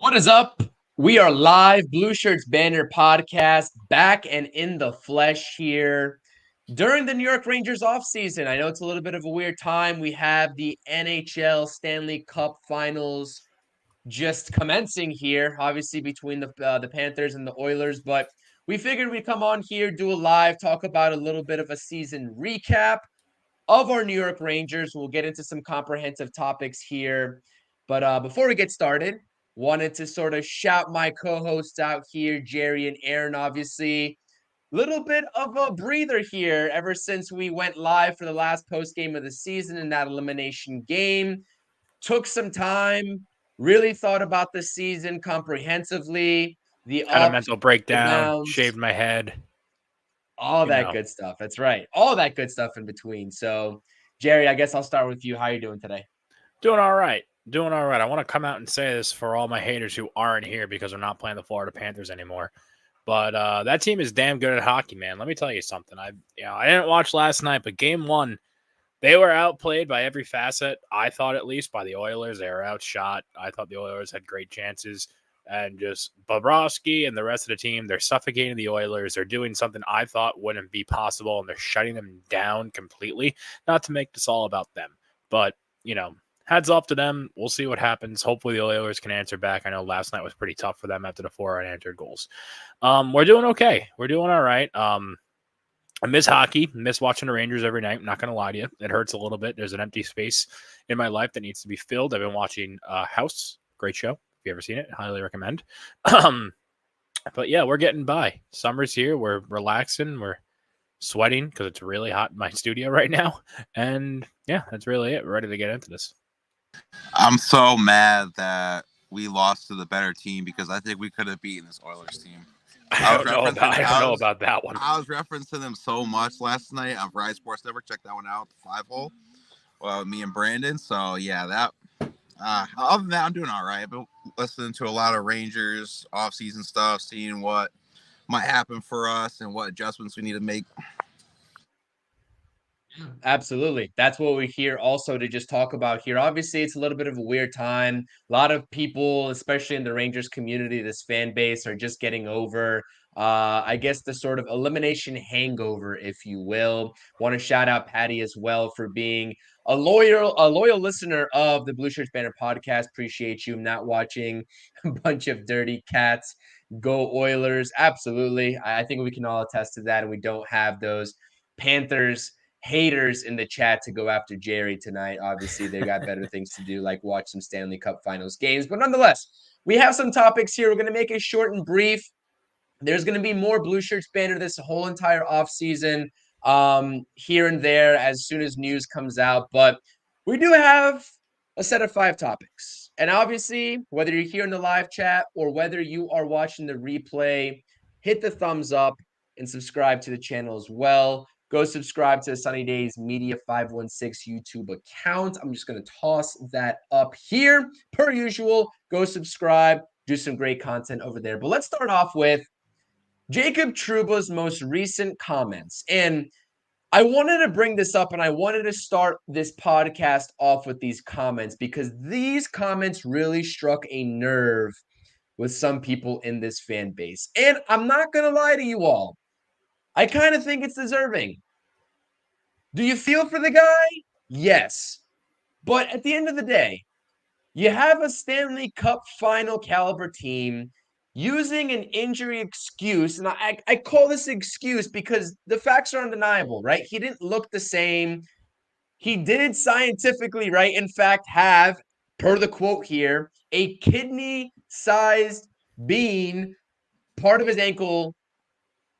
What is up? We are live, Blueshirts Banter podcast, back and in the flesh here during the New York Rangers offseason. I know it's a little bit of a weird time. We have the NHL Stanley Cup Finals just commencing here, obviously between the Panthers and the Oilers, but we figured we'd come on here, do a live, talk about a little bit of a season recap of our New York Rangers. We'll get into some comprehensive topics here. But before we get started, wanted to sort of shout my co-hosts out here, Jerry and Aaron, obviously. Little bit of a breather here ever since we went live for the last post game of the season in that elimination game. Took some time, really thought about the season comprehensively, the Had a ups, mental the breakdown, downs, shaved my head, all you that know. good stuff. That's right. All that good stuff in between. So, Jerry, I guess I'll start with you. How are you doing today? Doing all right. Doing all right. I want to come out and say this for all my haters who aren't here because they're not playing the Florida Panthers anymore. But that team is damn good at hockey, man. Let me tell you something. I didn't watch last night, but game one, they were outplayed by every facet. I thought, at least, by the Oilers. They were outshot. I thought the Oilers had great chances. And just Bobrovsky and the rest of the team, they're suffocating the Oilers. They're doing something I thought wouldn't be possible, and they're shutting them down completely. Not to make this all about them, but, heads off to them. We'll see what happens. Hopefully the Oilers can answer back. I know last night was pretty tough for them after the 4 unanswered goals. We're doing okay. We're doing all right. I miss hockey, miss watching the Rangers every night. I'm not going to lie to you. It hurts a little bit. There's an empty space in my life that needs to be filled. I've been watching House. Great show. If you ever seen it, highly recommend. But yeah, we're getting by. Summer's here. We're relaxing. We're sweating because it's really hot in my studio right now. And yeah, that's really it. We're ready to get into this. I'm so mad that we lost to the better team because I think we could have beaten this Oilers team. I don't know about that one. I was referencing them so much last night on Verizon Sports Network. Check that one out, the 5-hole. Well, me and Brandon. So yeah, that. Other than that, I'm doing all right. But listening to a lot of Rangers off-season stuff, seeing what might happen for us and what adjustments we need to make. Absolutely. That's what we're here also to just talk about here. Obviously, it's a little bit of a weird time. A lot of people, especially in the Rangers community, this fan base, are just getting over, I guess, the sort of elimination hangover, if you will. Want to shout out Patty as well for being a loyal listener of the Blue Shirts Banner podcast. Appreciate you not watching a bunch of dirty cats. Go Oilers. Absolutely. I think we can all attest to that. And we don't have those Panthers haters in the chat to go after Jerry tonight. Obviously, they got better things to do, like watch some Stanley Cup Finals games. But nonetheless, we have some topics here. We're going to make it short and brief. There's going to be more Blue Shirts banner this whole entire offseason, here and there as soon as news comes out. But we do have a set of 5 topics. And obviously, whether you're here in the live chat or whether you are watching the replay, hit the thumbs up and subscribe to the channel as well. Go subscribe to the Sunny Days Media 516 YouTube account. I'm just going to toss that up here. Per usual, go subscribe, do some great content over there. But let's start off with Jacob Trouba's most recent comments. And I wanted to bring this up and I wanted to start this podcast off with these comments because these comments really struck a nerve with some people in this fan base. And I'm not going to lie to you all. I kind of think it's deserving. Do you feel for the guy? Yes. But at the end of the day, you have a Stanley Cup final caliber team using an injury excuse. And I call this excuse because the facts are undeniable, right? He didn't look the same. He did scientifically, right, in fact, have, per the quote here, a kidney-sized bean, part of his ankle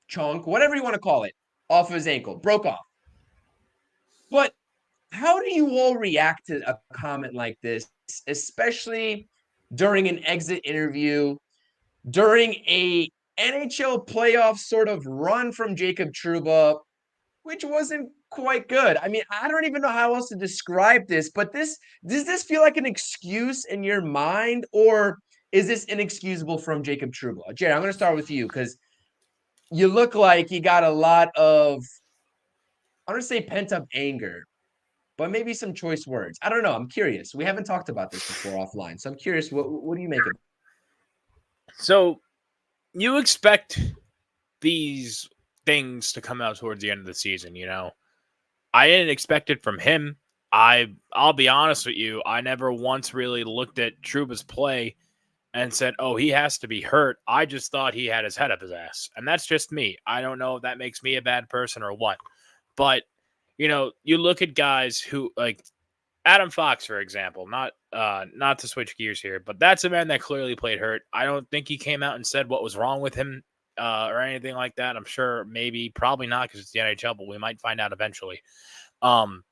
chunk, whatever you want to call it, off of his ankle, broke off. But how do you all react to a comment like this, especially during an exit interview, during a NHL playoff sort of run from Jacob Trouba, which wasn't quite good? I mean, I don't even know how else to describe this, but does this feel like an excuse in your mind, or is this inexcusable from Jacob Trouba? Jerry, I'm going to start with you because you look like you got a lot of, I don't want to say pent up anger, but maybe some choice words. I don't know. I'm curious. We haven't talked about this before offline, so I'm curious. What do you make of it? So you expect these things to come out towards the end of the season, you know? I didn't expect it from him. I'll be honest with you, I never once really looked at Trouba's play and said, "Oh, he has to be hurt." I just thought he had his head up his ass. And that's just me. I don't know if that makes me a bad person or what. But, you know, you look at guys who like Adam Fox, for example, not to switch gears here, but that's a man that clearly played hurt. I don't think he came out and said what was wrong with him or anything like that. I'm sure maybe, probably not because it's the NHL, but we might find out eventually. Um,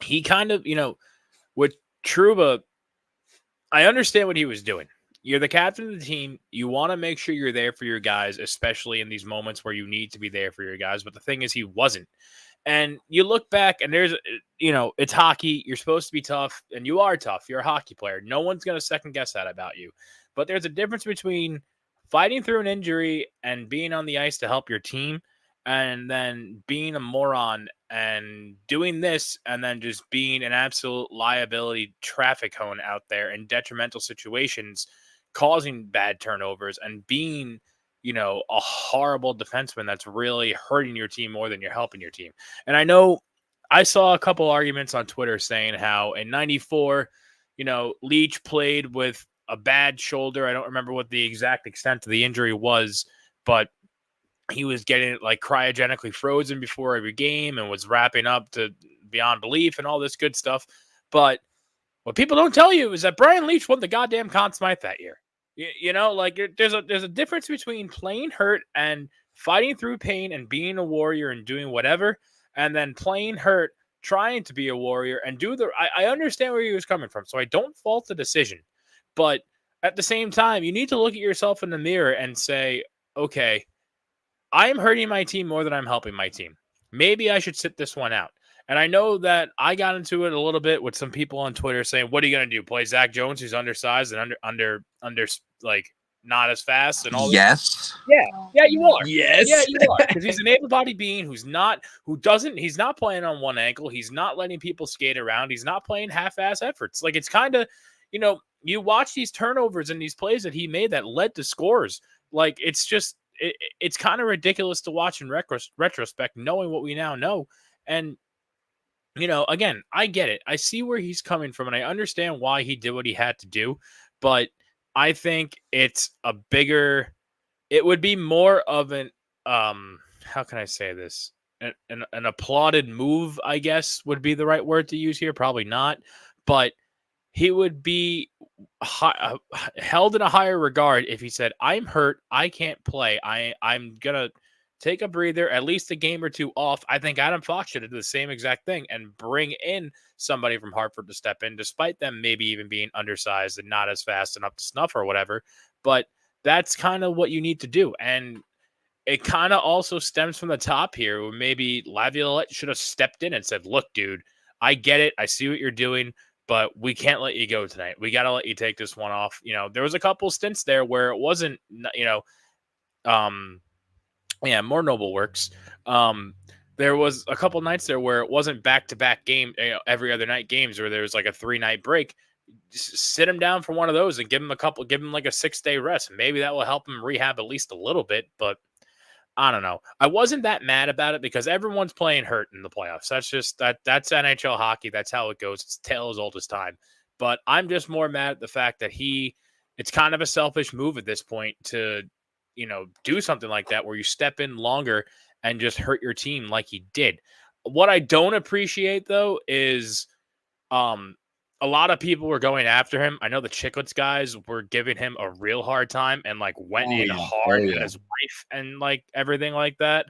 he kind of, you know, with Trouba, I understand what he was doing. You're the captain of the team. You want to make sure you're there for your guys, especially in these moments where you need to be there for your guys. But the thing is, he wasn't. And you look back and there's, you know, it's hockey. You're supposed to be tough and you are tough. You're a hockey player. No one's going to second guess that about you. But there's a difference between fighting through an injury and being on the ice to help your team and then being a moron and doing this and then just being an absolute liability traffic cone out there in detrimental situations, causing bad turnovers and being, you know, a horrible defenseman that's really hurting your team more than you're helping your team. And I know I saw a couple arguments on Twitter saying how in 94, you know, Leach played with a bad shoulder. I don't remember what the exact extent of the injury was, but he was getting like cryogenically frozen before every game and was wrapping up to beyond belief and all this good stuff. But what people don't tell you is that Brian Leach won the goddamn Conn Smythe that year. You know, like there's a difference between playing hurt and fighting through pain and being a warrior and doing whatever, and then playing hurt, trying to be a warrior and do the. I understand where he was coming from, so I don't fault the decision, but at the same time, you need to look at yourself in the mirror and say, okay, I am hurting my team more than I'm helping my team. Maybe I should sit this one out. And I know that I got into it a little bit with some people on Twitter saying, "What are you going to do? Play Zach Jones, who's undersized and under like not as fast and all this?" Yes. Yeah, you are. Yeah, Yes. you are. Because he's an able-bodied being he's not playing on one ankle. He's not letting people skate around. He's not playing half-ass efforts. Like it's kind of, you know, you watch these turnovers and these plays that he made that led to scores. Like it's just it's kind of ridiculous to watch in retrospect, knowing what we now know. And you know, again, I get it. I see where he's coming from, and I understand why he did what he had to do. But I think it's a bigger. It would be more of an how can I say this? An applauded move, I guess, would be the right word to use here. Probably not, but he would be held in a higher regard if he said, "I'm hurt, I can't play. I'm gonna take a breather, at least a game or two off." I think Adam Fox should have done the same exact thing and bring in somebody from Hartford to step in, despite them maybe even being undersized and not as fast and up to snuff or whatever. But that's kind of what you need to do. And it kind of also stems from the top here, where maybe Laviolette should have stepped in and said, "Look, dude, I get it. I see what you're doing, but we can't let you go tonight. We got to let you take this one off." You know, there was a couple stints there where it wasn't, you know, yeah, more noble works. There was a couple nights there where it wasn't back-to-back game, you know, every other night games where there was like a 3-night break. Just sit him down for one of those and give him like a 6-day rest. Maybe that will help him rehab at least a little bit, but I don't know. I wasn't that mad about it because everyone's playing hurt in the playoffs. That's just that's NHL hockey. That's how it goes. It's tale as old as time. But I'm just more mad at the fact that it's kind of a selfish move at this point to, you know, do something like that where you step in longer and just hurt your team like he did. What I don't appreciate though is um a lot of people were going after him. I know the Chicklets guys were giving him a real hard time and like went in hard at his wife and like everything like that.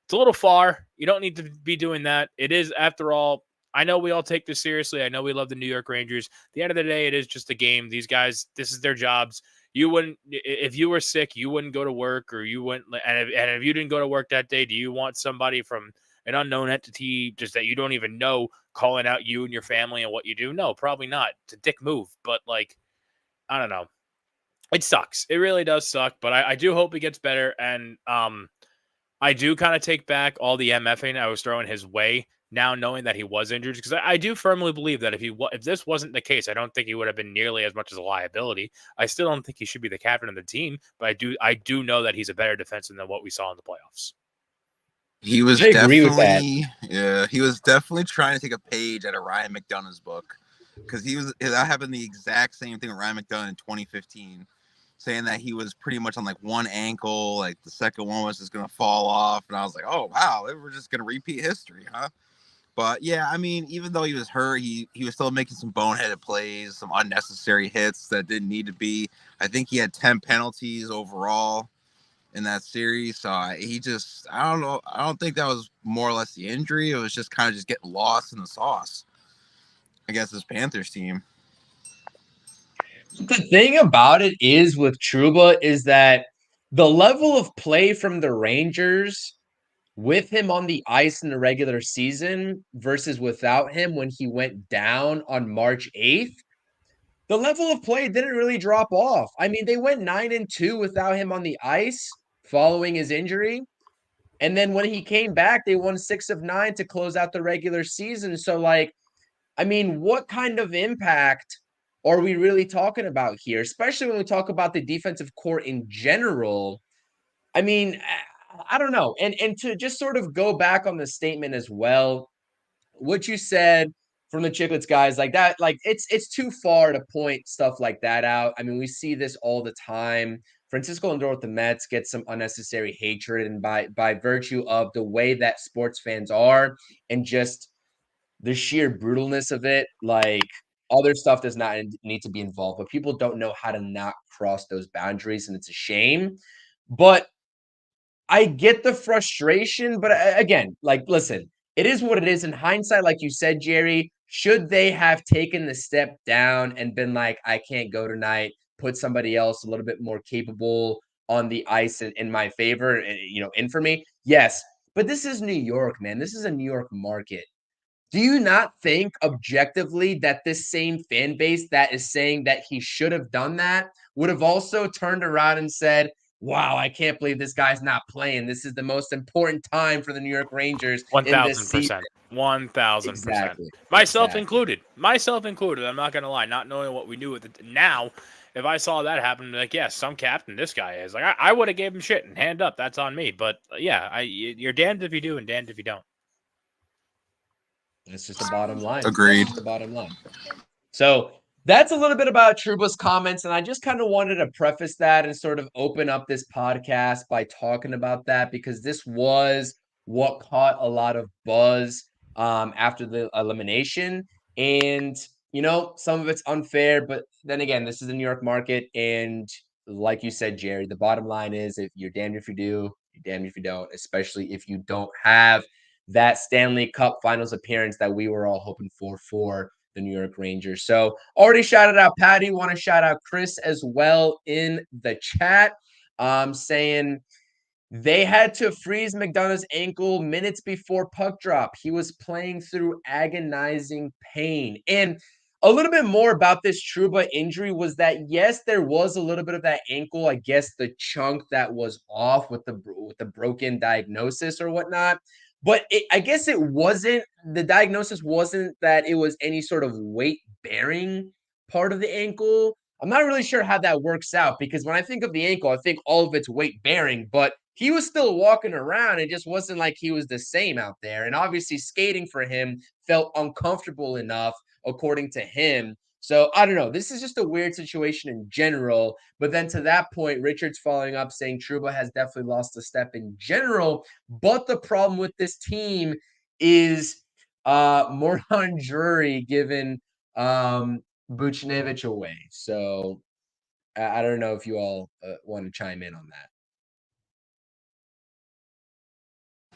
It's a little far. You don't need to be doing that. It is, after all, I know we all take this seriously. I know we love the New York Rangers. At the end of the day, it is just a game. These guys, this is their jobs. You wouldn't, if you were sick, you wouldn't go to work, or you wouldn't. And if you didn't go to work that day, do you want somebody from an unknown entity just that you don't even know calling out you and your family and what you do? No, probably not. It's a dick move. But like, I don't know. It sucks. It really does suck. But I do hope it gets better. And I do kind of take back all the MFing I was throwing his way. now knowing that he was injured, because I do firmly believe that if this wasn't the case, I don't think he would have been nearly as much as a liability. I still don't think he should be the captain of the team, but I do know that he's a better defenseman than what we saw in the playoffs. He was I agree with that. he was definitely trying to take a page out of Ryan McDonough's book, because that happened the exact same thing with Ryan McDonough in 2015, saying that he was pretty much on like one ankle, like the second one was just gonna fall off, and I was like, oh wow, we're just gonna repeat history, huh? But yeah, I mean, even though he was hurt, he was still making some boneheaded plays, some unnecessary hits that didn't need to be. I think he had 10 penalties overall in that series. So I don't know. I don't think that was more or less the injury. It was just kind of just getting lost in the sauce against this Panthers team. The thing about it is with Trouba is that the level of play from the Rangers with him on the ice in the regular season versus without him when he went down on March 8th, the level of play didn't really drop off. I mean, they went 9-2 without him on the ice following his injury. And then when he came back, they won 6 of 9 to close out the regular season. So, like, I mean, what kind of impact are we really talking about here? Especially when we talk about the defensive core in general. I mean, I don't know. And to just sort of go back on the statement as well, what you said from the Chicklets guys, like that, like it's too far to point stuff like that out. I mean, we see this all the time. Francisco Lindor with the Mets gets some unnecessary hatred, and by virtue of the way that sports fans are and just the sheer brutalness of it, like other stuff does not need to be involved, but people don't know how to not cross those boundaries, and it's a shame. But I get the frustration, but again, like, listen, it is what it is. In hindsight, like you said, Jerry, should they have taken the step down and been like, I can't go tonight, put somebody else a little bit more capable on the ice in my favor, in for me? Yes. But this is New York, man. This is a New York market. Do you not think objectively that this same fan base that is saying that he should have done that would have also turned around and said, wow, I can't believe this guy's not playing. This is the most important time for the New York Rangers in this season. 1,000%. 1,000%. Exactly. Myself included. Myself included. I'm not going to lie. Not knowing what we knew with it now, if I saw that happen, like, yeah, some captain this guy is. Like, I would have gave him shit and hand up. That's on me. But, yeah, you're damned if you do and damned if you don't. It's just the bottom line. Agreed. That's the bottom line. So that's a little bit about Trouba's comments, and I just kind of wanted to preface that and sort of open up this podcast by talking about that, because this was what caught a lot of buzz after the elimination. And, some of it's unfair, but then again, this is the New York market, and like you said, Jerry, the bottom line is if you're damned if you do, you're damned if you don't, especially if you don't have that Stanley Cup Finals appearance that we were all hoping for the New York Rangers. So already shouted out Patty. Want to shout out Chris as well in the chat, saying they had to freeze McDonough's ankle minutes before puck drop. He was playing through agonizing pain. And a little bit more about this Trouba injury was that, yes, there was a little bit of that ankle, I guess the chunk that was off with the broken diagnosis or whatnot. But I guess the diagnosis wasn't that it was any sort of weight-bearing part of the ankle. I'm not really sure how that works out, because when I think of the ankle, I think all of it's weight-bearing, but he was still walking around. It just wasn't like he was the same out there. And obviously skating for him felt uncomfortable enough, according to him. So I don't know. This is just a weird situation in general. But then to that point, Richard's following up saying Trouba has definitely lost a step in general. But the problem with this team is Moran Drury giving Buchnevich away. So I don't know if you all want to chime in on that.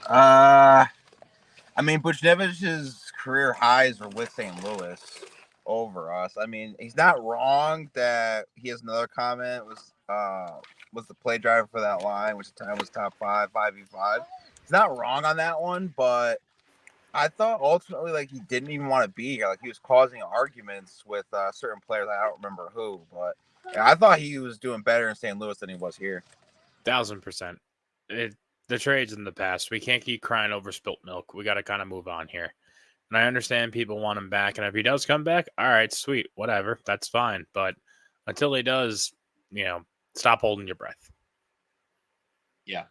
I mean, Buchnevich's career highs are with St. Louis over us. I mean, he's not wrong that he has another comment was the play driver for that line, which at the time was top 5v5. He's not wrong on that one, but I thought ultimately like he didn't even want to be here. Like he was causing arguments with certain players. I don't remember who, but yeah, I thought he was doing better in St. Louis than he was here. 1,000%. The trade's in the past. We can't keep crying over spilt milk. We got to kind of move on here. And I understand people want him back. And if he does come back, all right, sweet, whatever. That's fine. But until he does, stop holding your breath. Yeah.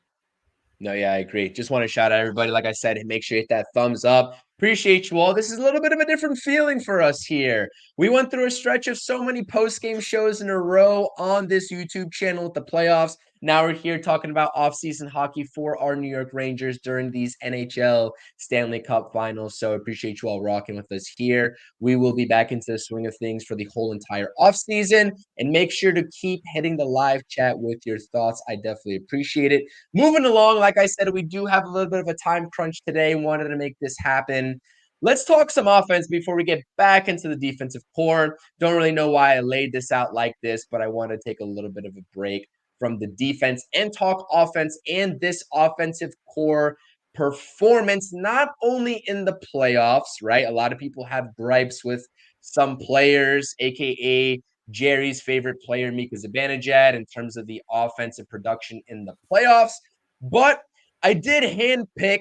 No, yeah, I agree. Just want to shout out everybody. Like I said, make sure you hit that thumbs up. Appreciate you all. This is a little bit of a different feeling for us here. We went through a stretch of so many post-game shows in a row on this YouTube channel with the playoffs. Now we're here talking about off-season hockey for our New York Rangers during these NHL Stanley Cup finals. So I appreciate you all rocking with us here. We will be back into the swing of things for the whole entire offseason. And make sure to keep hitting the live chat with your thoughts. I definitely appreciate it. Moving along, like I said, we do have a little bit of a time crunch today. Wanted to make this happen. Let's talk some offense before we get back into the defensive core. Don't really know why I laid this out like this, but I want to take a little bit of a break from the defense and talk offense and this offensive core performance, not only in the playoffs, right? A lot of people have gripes with some players, aka Jerry's favorite player, Mika Zibanejad, in terms of the offensive production in the playoffs. But I did handpick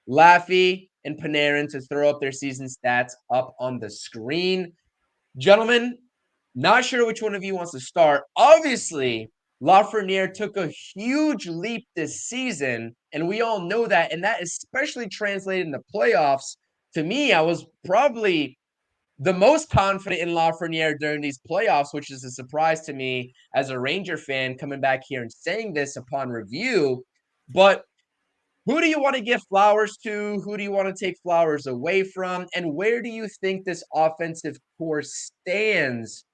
Laffy and Panarin to throw up their season stats up on the screen. Gentlemen, not sure which one of you wants to start. Obviously, Lafreniere took a huge leap this season, and we all know that. And that especially translated in the playoffs. To me, I was probably the most confident in Lafreniere during these playoffs, which is a surprise to me as a Ranger fan coming back here and saying this upon review. But who do you want to give flowers to? Who do you want to take flowers away from? And where do you think this offensive core stands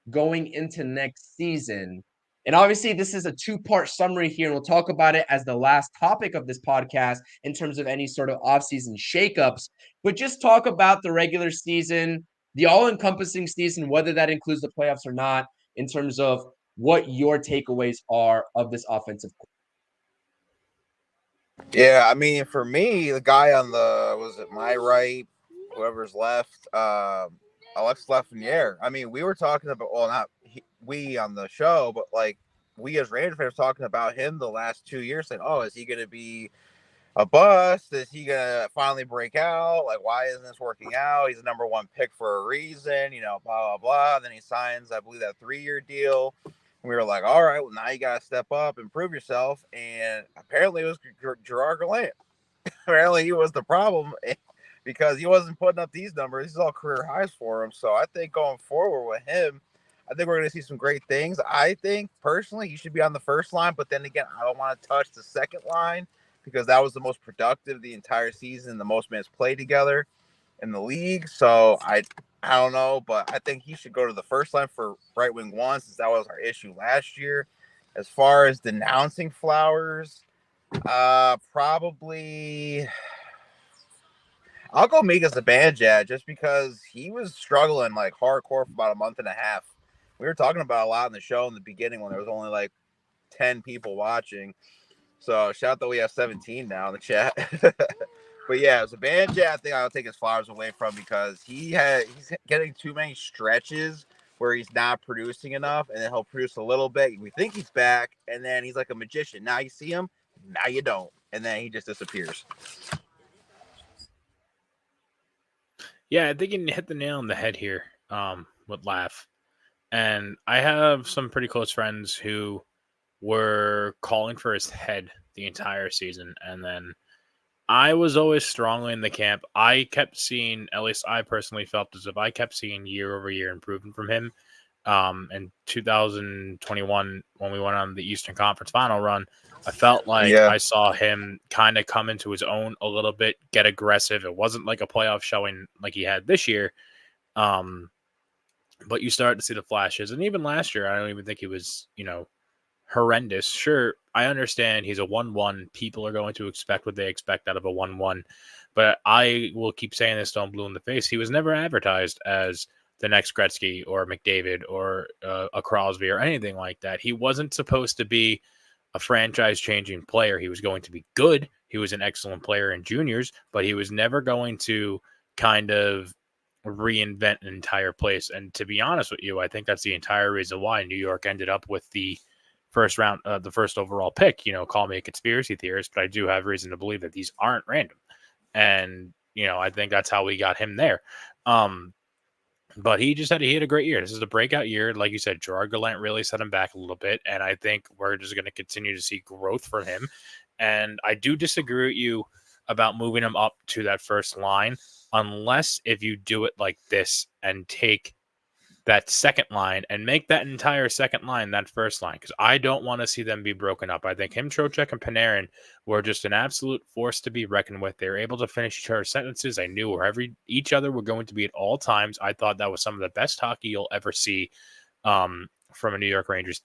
going into next season? And obviously, this is a two-part summary here, and we'll talk about it as the last topic of this podcast in terms of any sort of offseason shakeups. But just talk about the regular season, the all-encompassing season, whether that includes the playoffs or not, in terms of what your takeaways are of this offensive core. Yeah, I mean, for me, the guy on was it my right, whoever's left, Alex Lafreniere. I mean, we were talking about, well, not we on the show, but like we as Ranger fans talking about him the last 2 years, saying, oh, is he going to be a bust? Is he going to finally break out? Like, why isn't this working out? He's the number one pick for a reason, blah, blah, blah. And then he signs, I believe, that 3-year deal. We were like, all right, well, now you got to step up and prove yourself. And apparently it was Gerard Gallant. Apparently he was the problem because he wasn't putting up these numbers. These are all career highs for him. So I think going forward with him, I think we're going to see some great things. I think personally he should be on the first line. But then again, I don't want to touch the second line because that was the most productive the entire season, the most minutes played together in the league. So I don't know, but I think he should go to the first line for right wing one since that was our issue last year. As far as denouncing Flowers, probably I'll go Mika Zibanejad just because he was struggling like hardcore for about a month and a half. We were talking about a lot in the show in the beginning when there was only like 10 people watching. So shout out that we have 17 now in the chat. But yeah, Zibanejad, I think I'll take his flowers away from because he's getting too many stretches where he's not producing enough, and then he'll produce a little bit. We think he's back, and then he's like a magician. Now you see him, now you don't, and then he just disappears. Yeah, I think you hit the nail on the head here with Laugh. And I have some pretty close friends who were calling for his head the entire season. And then I was always strongly in the camp. I kept seeing, at least I personally felt as if I kept seeing year over year improvement from him. In 2021, when we went on the Eastern Conference final run, I felt like I saw him kind of come into his own a little bit, get aggressive. It wasn't like a playoff showing like he had this year. But you start to see the flashes. And even last year, I don't even think he was, horrendous. Sure, I understand he's a 1-1. People are going to expect what they expect out of a 1-1. But I will keep saying this till I'm blue in the face. He was never advertised as the next Gretzky or McDavid or a Crosby or anything like that. He wasn't supposed to be a franchise-changing player. He was going to be good. He was an excellent player in juniors, but he was never going to kind of reinvent an entire place. And to be honest with you, I think that's the entire reason why New York ended up with the first round, the first overall pick. Call me a conspiracy theorist, but I do have reason to believe that these aren't random. And I think that's how we got him there. But he had a great year. This is a breakout year. Like you said, Gerard Gallant really set him back a little bit. And I think we're just going to continue to see growth from him. And I do disagree with you about moving him up to that first line, unless if you do it like this and take that second line and make that entire second line that first line, because I don't want to see them be broken up. I think him, Trocheck, and Panarin were just an absolute force to be reckoned with. They were able to finish each other's sentences. They knew where each other were going to be at all times. I thought that was some of the best hockey you'll ever see from a New York Rangers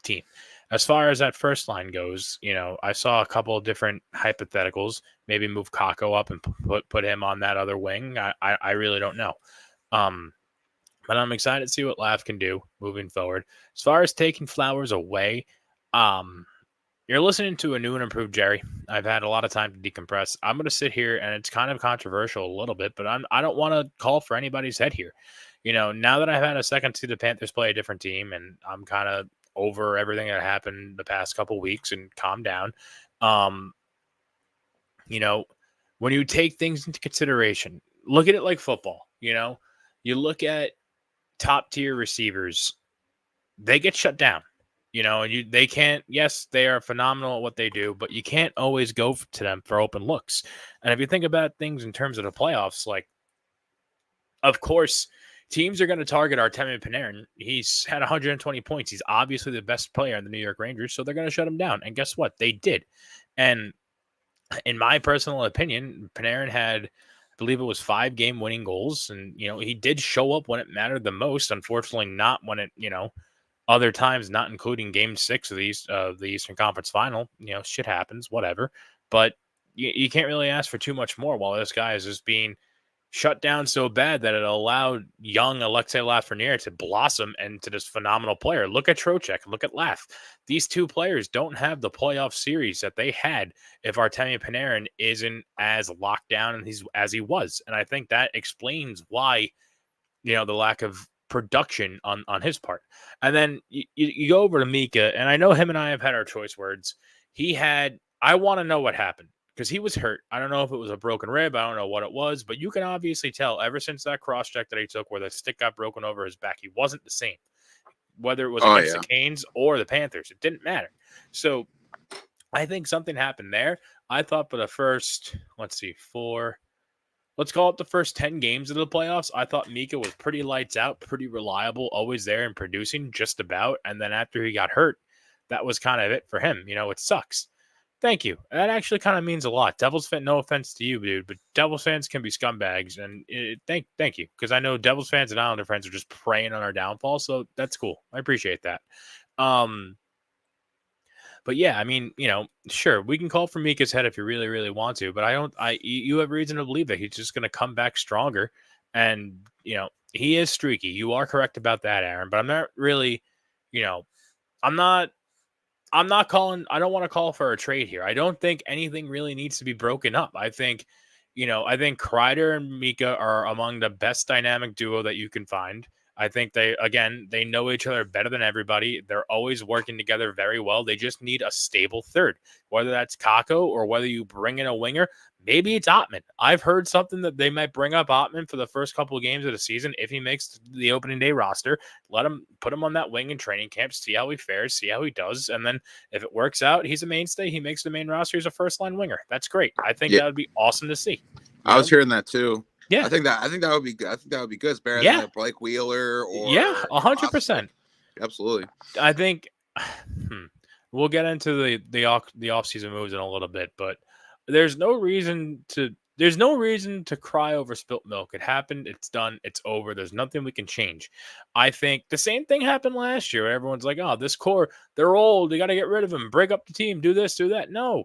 team. As far as that first line goes, I saw a couple of different hypotheticals. Maybe move Kakko up and put him on that other wing. I really don't know. But I'm excited to see what Lav can do moving forward. As far as taking Flowers away, you're listening to a new and improved Jerry. I've had a lot of time to decompress. I'm going to sit here, and it's kind of controversial a little bit, but I don't want to call for anybody's head here. Now that I've had a second to see the Panthers play a different team, and I'm kind of over everything that happened the past couple weeks and calm down. When you take things into consideration, look at it like football. You look at top tier receivers, they get shut down, and they can't. Yes, they are phenomenal at what they do, but you can't always go to them for open looks. And if you think about things in terms of the playoffs, like, of course, teams are going to target Artemi Panarin. He's had 120 points. He's obviously the best player in the New York Rangers, so they're going to shut him down. And guess what? They did. And in my personal opinion, Panarin had, I believe it was 5 game-winning goals, and he did show up when it mattered the most. Unfortunately, not when it, other times, not including Game 6 of the Eastern Conference Final. Shit happens, whatever. But you can't really ask for too much more while this guy is just being shut down so bad that it allowed young Alexei Lafreniere to blossom into this phenomenal player. Look at Trocheck, look at Laf. These two players don't have the playoff series that they had if Artemi Panarin isn't as locked down as he was. And I think that explains why, the lack of production on his part. And then you go over to Mika, and I know him and I have had our choice words. I want to know what happened, because he was hurt. I don't know if it was a broken rib. I don't know what it was, but you can obviously tell ever since that cross check that he took where the stick got broken over his back, he wasn't the same. Whether it was against the Canes or the Panthers, it didn't matter. So I think something happened there. I thought for the first, let's call it the first 10 games of the playoffs, I thought Mika was pretty lights out, pretty reliable, always there and producing just about. And then after he got hurt, that was kind of it for him. It sucks. Thank you. That actually kind of means a lot. Devils fan, no offense to you, dude, but Devils fans can be scumbags. And thank you, because I know Devils fans and Islander fans are just preying on our downfall. So that's cool. I appreciate that. But yeah, I mean, sure, we can call for Mika's head if you really, really want to, but you have reason to believe that he's just going to come back stronger. And, he is streaky. You are correct about that, Aaron, but I'm not really, I don't want to call for a trade here. I don't think anything really needs to be broken up. I think Kreider and Mika are among the best dynamic duo that you can find. I think they know each other better than everybody. They're always working together very well. They just need a stable third, whether that's Kakko or whether you bring in a winger. Maybe it's Ottman. I've heard something that they might bring up Ottman for the first couple of games of the season. If he makes the opening day roster, put him on that wing in training camp, see how he fares, see how he does. And then if it works out, he's a mainstay. He makes the main roster. He's a first line winger. That's great. I think that would be awesome to see. I was hearing that too. Yeah, I think that would be good. I think that would be good. It's better than a Blake Wheeler or 100%. Absolutely. I think we'll get into the offseason moves in a little bit, but there's no reason to cry over spilt milk. It happened. It's done. It's over. There's nothing we can change. I think the same thing happened last year. Everyone's like, oh, this core, they're old. You got to get rid of them. Break up the team. Do this, do that. No.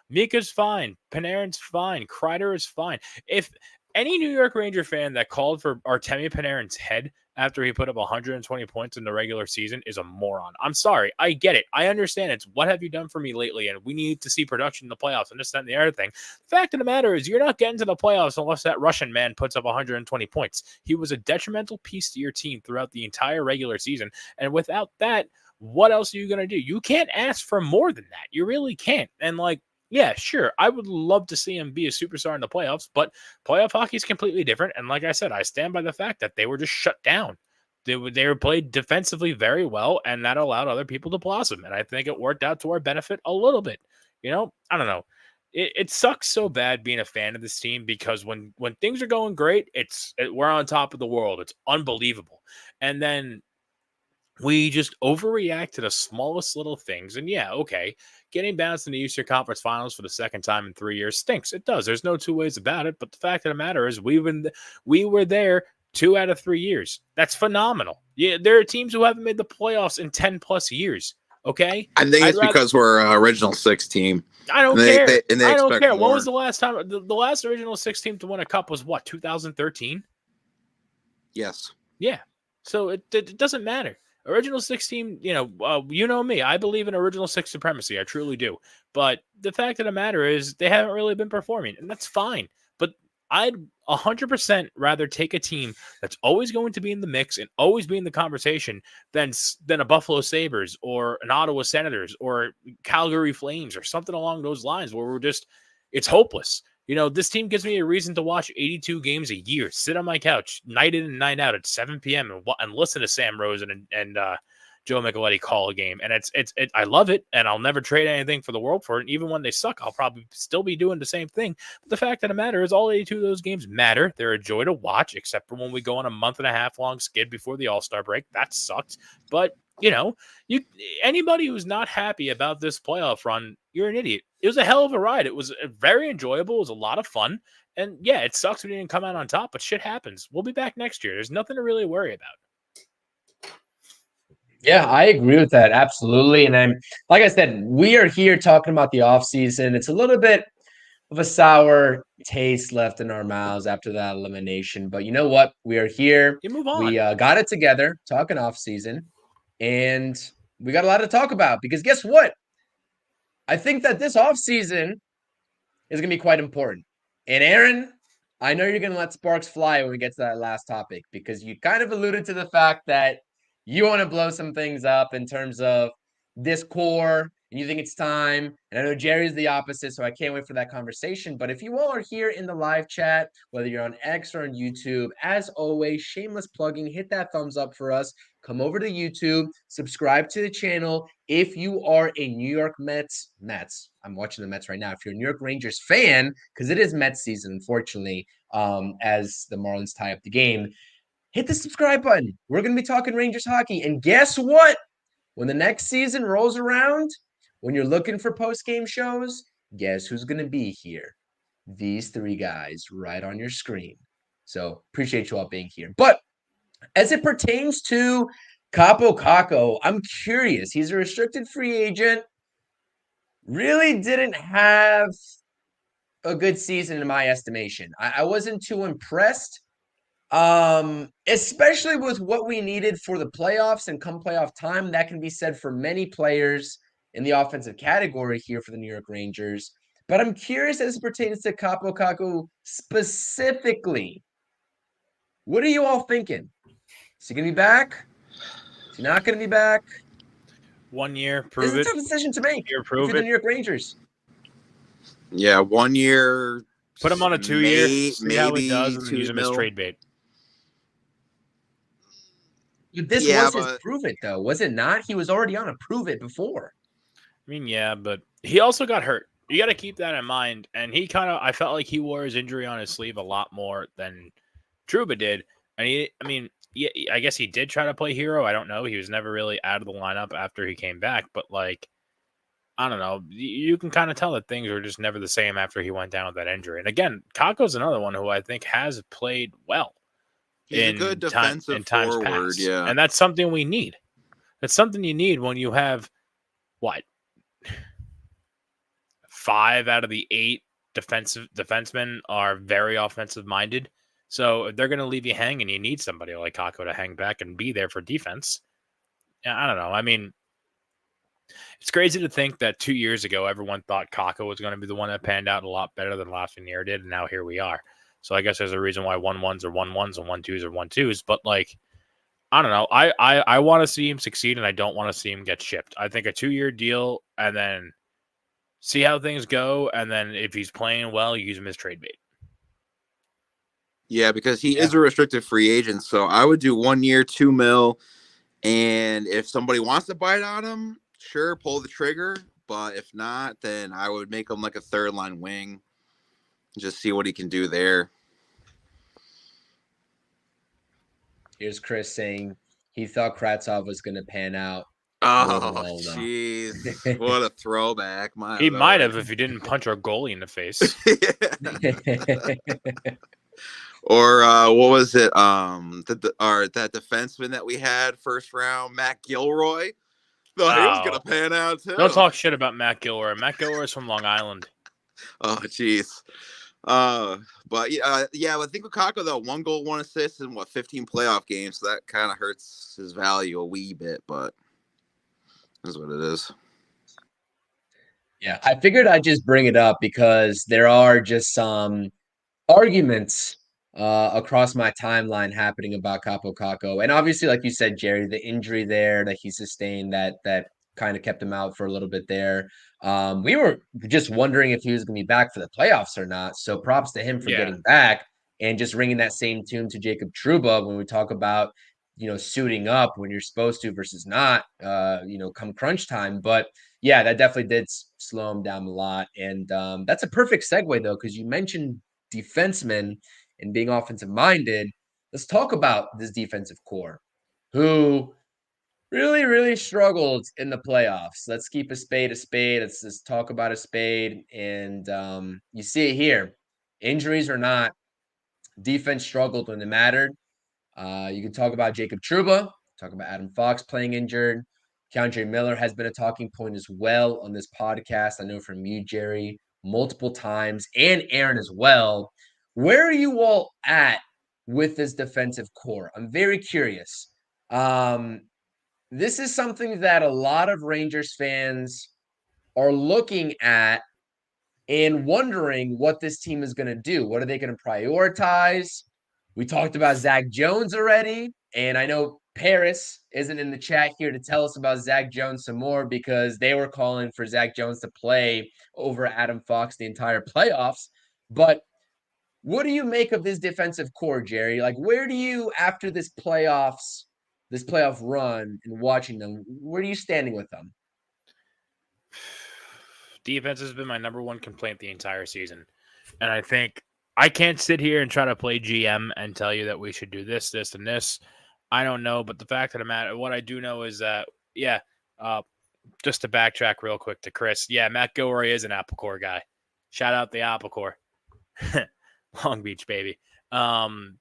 Mika's fine. Panarin's fine. Kreider is fine. If any New York Ranger fan that called for Artemi Panarin's head after he put up 120 points in the regular season is a moron. I'm sorry. I get it. I understand. It's what have you done for me lately? And we need to see production in the playoffs and this, that, and the other thing. The fact of the matter is you're not getting to the playoffs unless that Russian man puts up 120 points. He was a detrimental piece to your team throughout the entire regular season. And without that, what else are you going to do? You can't ask for more than that. You really can't. And Yeah, sure. I would love to see him be a superstar in the playoffs, but playoff hockey is completely different. And like I said, I stand by the fact that they were just shut down. They were played defensively very well, and that allowed other people to blossom. And I think it worked out to our benefit a little bit. I don't know. It sucks so bad being a fan of this team because when things are going great, we're on top of the world. It's unbelievable. And then we just overreact to the smallest little things. And yeah, okay, getting bounced in the Eastern Conference Finals for the second time in 3 years stinks. It does. There's no two ways about it. But the fact of the matter is, we were there 2 out of 3 years. That's phenomenal. Yeah, there are teams who haven't made the playoffs in 10 plus years. Okay, I think it's because we're original 6 team. I don't and care. They I don't expect care. more. When was the last time? The last original 6 team to win a cup was what? 2013. Yes. Yeah. So it doesn't matter. Original 6 team, you know me. I believe in original 6 supremacy. I truly do. But the fact of the matter is they haven't really been performing, and that's fine. But I'd 100% rather take a team that's always going to be in the mix and always be in the conversation than a Buffalo Sabres or an Ottawa Senators or Calgary Flames or something along those lines where it's hopeless. This team gives me a reason to watch 82 games a year, sit on my couch night in and night out at 7 p.m. and listen to Sam Rosen and Joe Micheletti call a game. And I love it, and I'll never trade anything for the world for it. And even when they suck, I'll probably still be doing the same thing. But the fact of the matter is all 82 of those games matter. They're a joy to watch, except for when we go on a month and a half long skid before the All-Star break. That sucked. But anybody who's not happy about this playoff run, you're an idiot. It was a hell of a ride. It was very enjoyable. It was a lot of fun. And yeah, it sucks we didn't come out on top, but shit happens. We'll be back next year. There's nothing to really worry about. Yeah, I agree with that. Absolutely. And like I said, we are here talking about the offseason. It's a little bit of a sour taste left in our mouths after that elimination. But you know what? We are here. You move on. We got it together, talking offseason. And we got a lot to talk about because guess what? I think that this offseason is going to be quite important. And Aaron, I know you're going to let sparks fly when we get to that last topic because you kind of alluded to the fact that you want to blow some things up in terms of this core and you think it's time. And I know Jerry's the opposite, so I can't wait for that conversation. But if you all are here in the live chat, whether you're on X or on YouTube, as always, shameless plugging, hit that thumbs up for us. Come over to YouTube, subscribe to the channel. If you are a New York Mets, I'm watching the Mets right now. If you're a New York Rangers fan, because it is Mets season, unfortunately, as the Marlins tie up the game, hit the subscribe button. We're going to be talking Rangers hockey. And guess what? When the next season rolls around, when you're looking for post-game shows, guess who's going to be here? These 3 guys right on your screen. So appreciate you all being here. But as it pertains to Kaapo Kakko, I'm curious. He's a restricted free agent. Really didn't have a good season in my estimation. I wasn't too impressed, especially with what we needed for the playoffs and come playoff time. That can be said for many players in the offensive category here for the New York Rangers. But I'm curious as it pertains to Kaapo Kakko specifically. What are you all thinking? Is he going to be back? Is he not going to be back? 1 year, prove it. It's a tough decision to make. Year, prove for the New York Rangers. Yeah, 1 year. Put him on a 2 year. See how he does, and then use him as mil. trade bait. This was his prove it, though, was it not? He was already on a prove it before. I mean, yeah, but he also got hurt. You got to keep that in mind. And I felt like he wore his injury on his sleeve a lot more than Trouba did. And I guess he did try to play hero. I don't know. He was never really out of the lineup after he came back. But, I don't know. You can kind of tell that things were just never the same after he went down with that injury. And again, Kakko's another one who I think has played well. He's a good defensive forward, yeah. And that's something we need. That's something you need when you have, 5 out of the 8 defensemen are very offensive-minded. So if they're going to leave you hanging, you need somebody like Kakko to hang back and be there for defense. I don't know. I mean, it's crazy to think that 2 years ago, everyone thought Kakko was going to be the one that panned out a lot better than Lafreniere did, and now here we are. So I guess there's a reason why 1-1s are 1-1s and 1-2s are 1-2s. But, I don't know. I want to see him succeed, and I don't want to see him get shipped. I think a 2-year deal and then see how things go, and then if he's playing well, use him as trade bait. Yeah, because he is a restricted free agent, so I would do 1 year, $2 million, and if somebody wants to bite on him, sure, pull the trigger. But if not, then I would make him like a third line wing, just see what he can do there. Here's Chris saying he thought Kratzov was going to pan out. Oh, jeez. What a throwback. He might have if he didn't punch our goalie in the face. Or what was it? That defenseman that we had first round, Matt Gilroy. Thought he was gonna pan out too. Don't talk shit about Matt Gilroy. Matt Gilroy is from Long Island. Oh, jeez. But yeah. I think with Kakko though, 1 goal, 1 assist in 15 playoff games. So that kind of hurts his value a wee bit, but that's what it is. Yeah, I figured I'd just bring it up because there are just some arguments across my timeline happening about Capo Caco. And obviously, like you said, Jerry, the injury there that he sustained that kind of kept him out for a little bit there. We were just wondering if he was going to be back for the playoffs or not. So props to him for getting back and just ringing that same tune to Jacob Trouba when we talk about, suiting up when you're supposed to versus not, come crunch time. But yeah, that definitely did slow him down a lot. And that's a perfect segue, though, because you mentioned defensemen and being offensive minded. Let's talk about this defensive core who really, really struggled in the playoffs. Let's keep a spade a spade. Let's just talk about a spade. And you see it here. Injuries or not, defense struggled when it mattered. You can talk about Jacob Trouba, talk about Adam Fox playing injured. Keandre Miller has been a talking point as well on this podcast. I know from you, Jerry, multiple times, and Aaron as well. Where are you all at with this defensive core? I'm very curious. This is something that a lot of Rangers fans are looking at and wondering what this team is going to do. What are they going to prioritize? We talked about Zach Jones already, and I know Paris isn't in the chat here to tell us about Zach Jones some more because they were calling for Zach Jones to play over Adam Fox the entire playoffs. But what do you make of this defensive core, Jerry? Like, where do you, after this playoff run and watching them, where are you standing with them? Defense has been my number one complaint the entire season. And I think I can't sit here and try to play GM and tell you that we should do this, this, and this. I don't know. But the fact of the matter, what I do know is that, just to backtrack real quick to Chris. Yeah, Matt Gilroy is an Apple Core guy. Shout out the Apple Core. Long Beach, baby. No,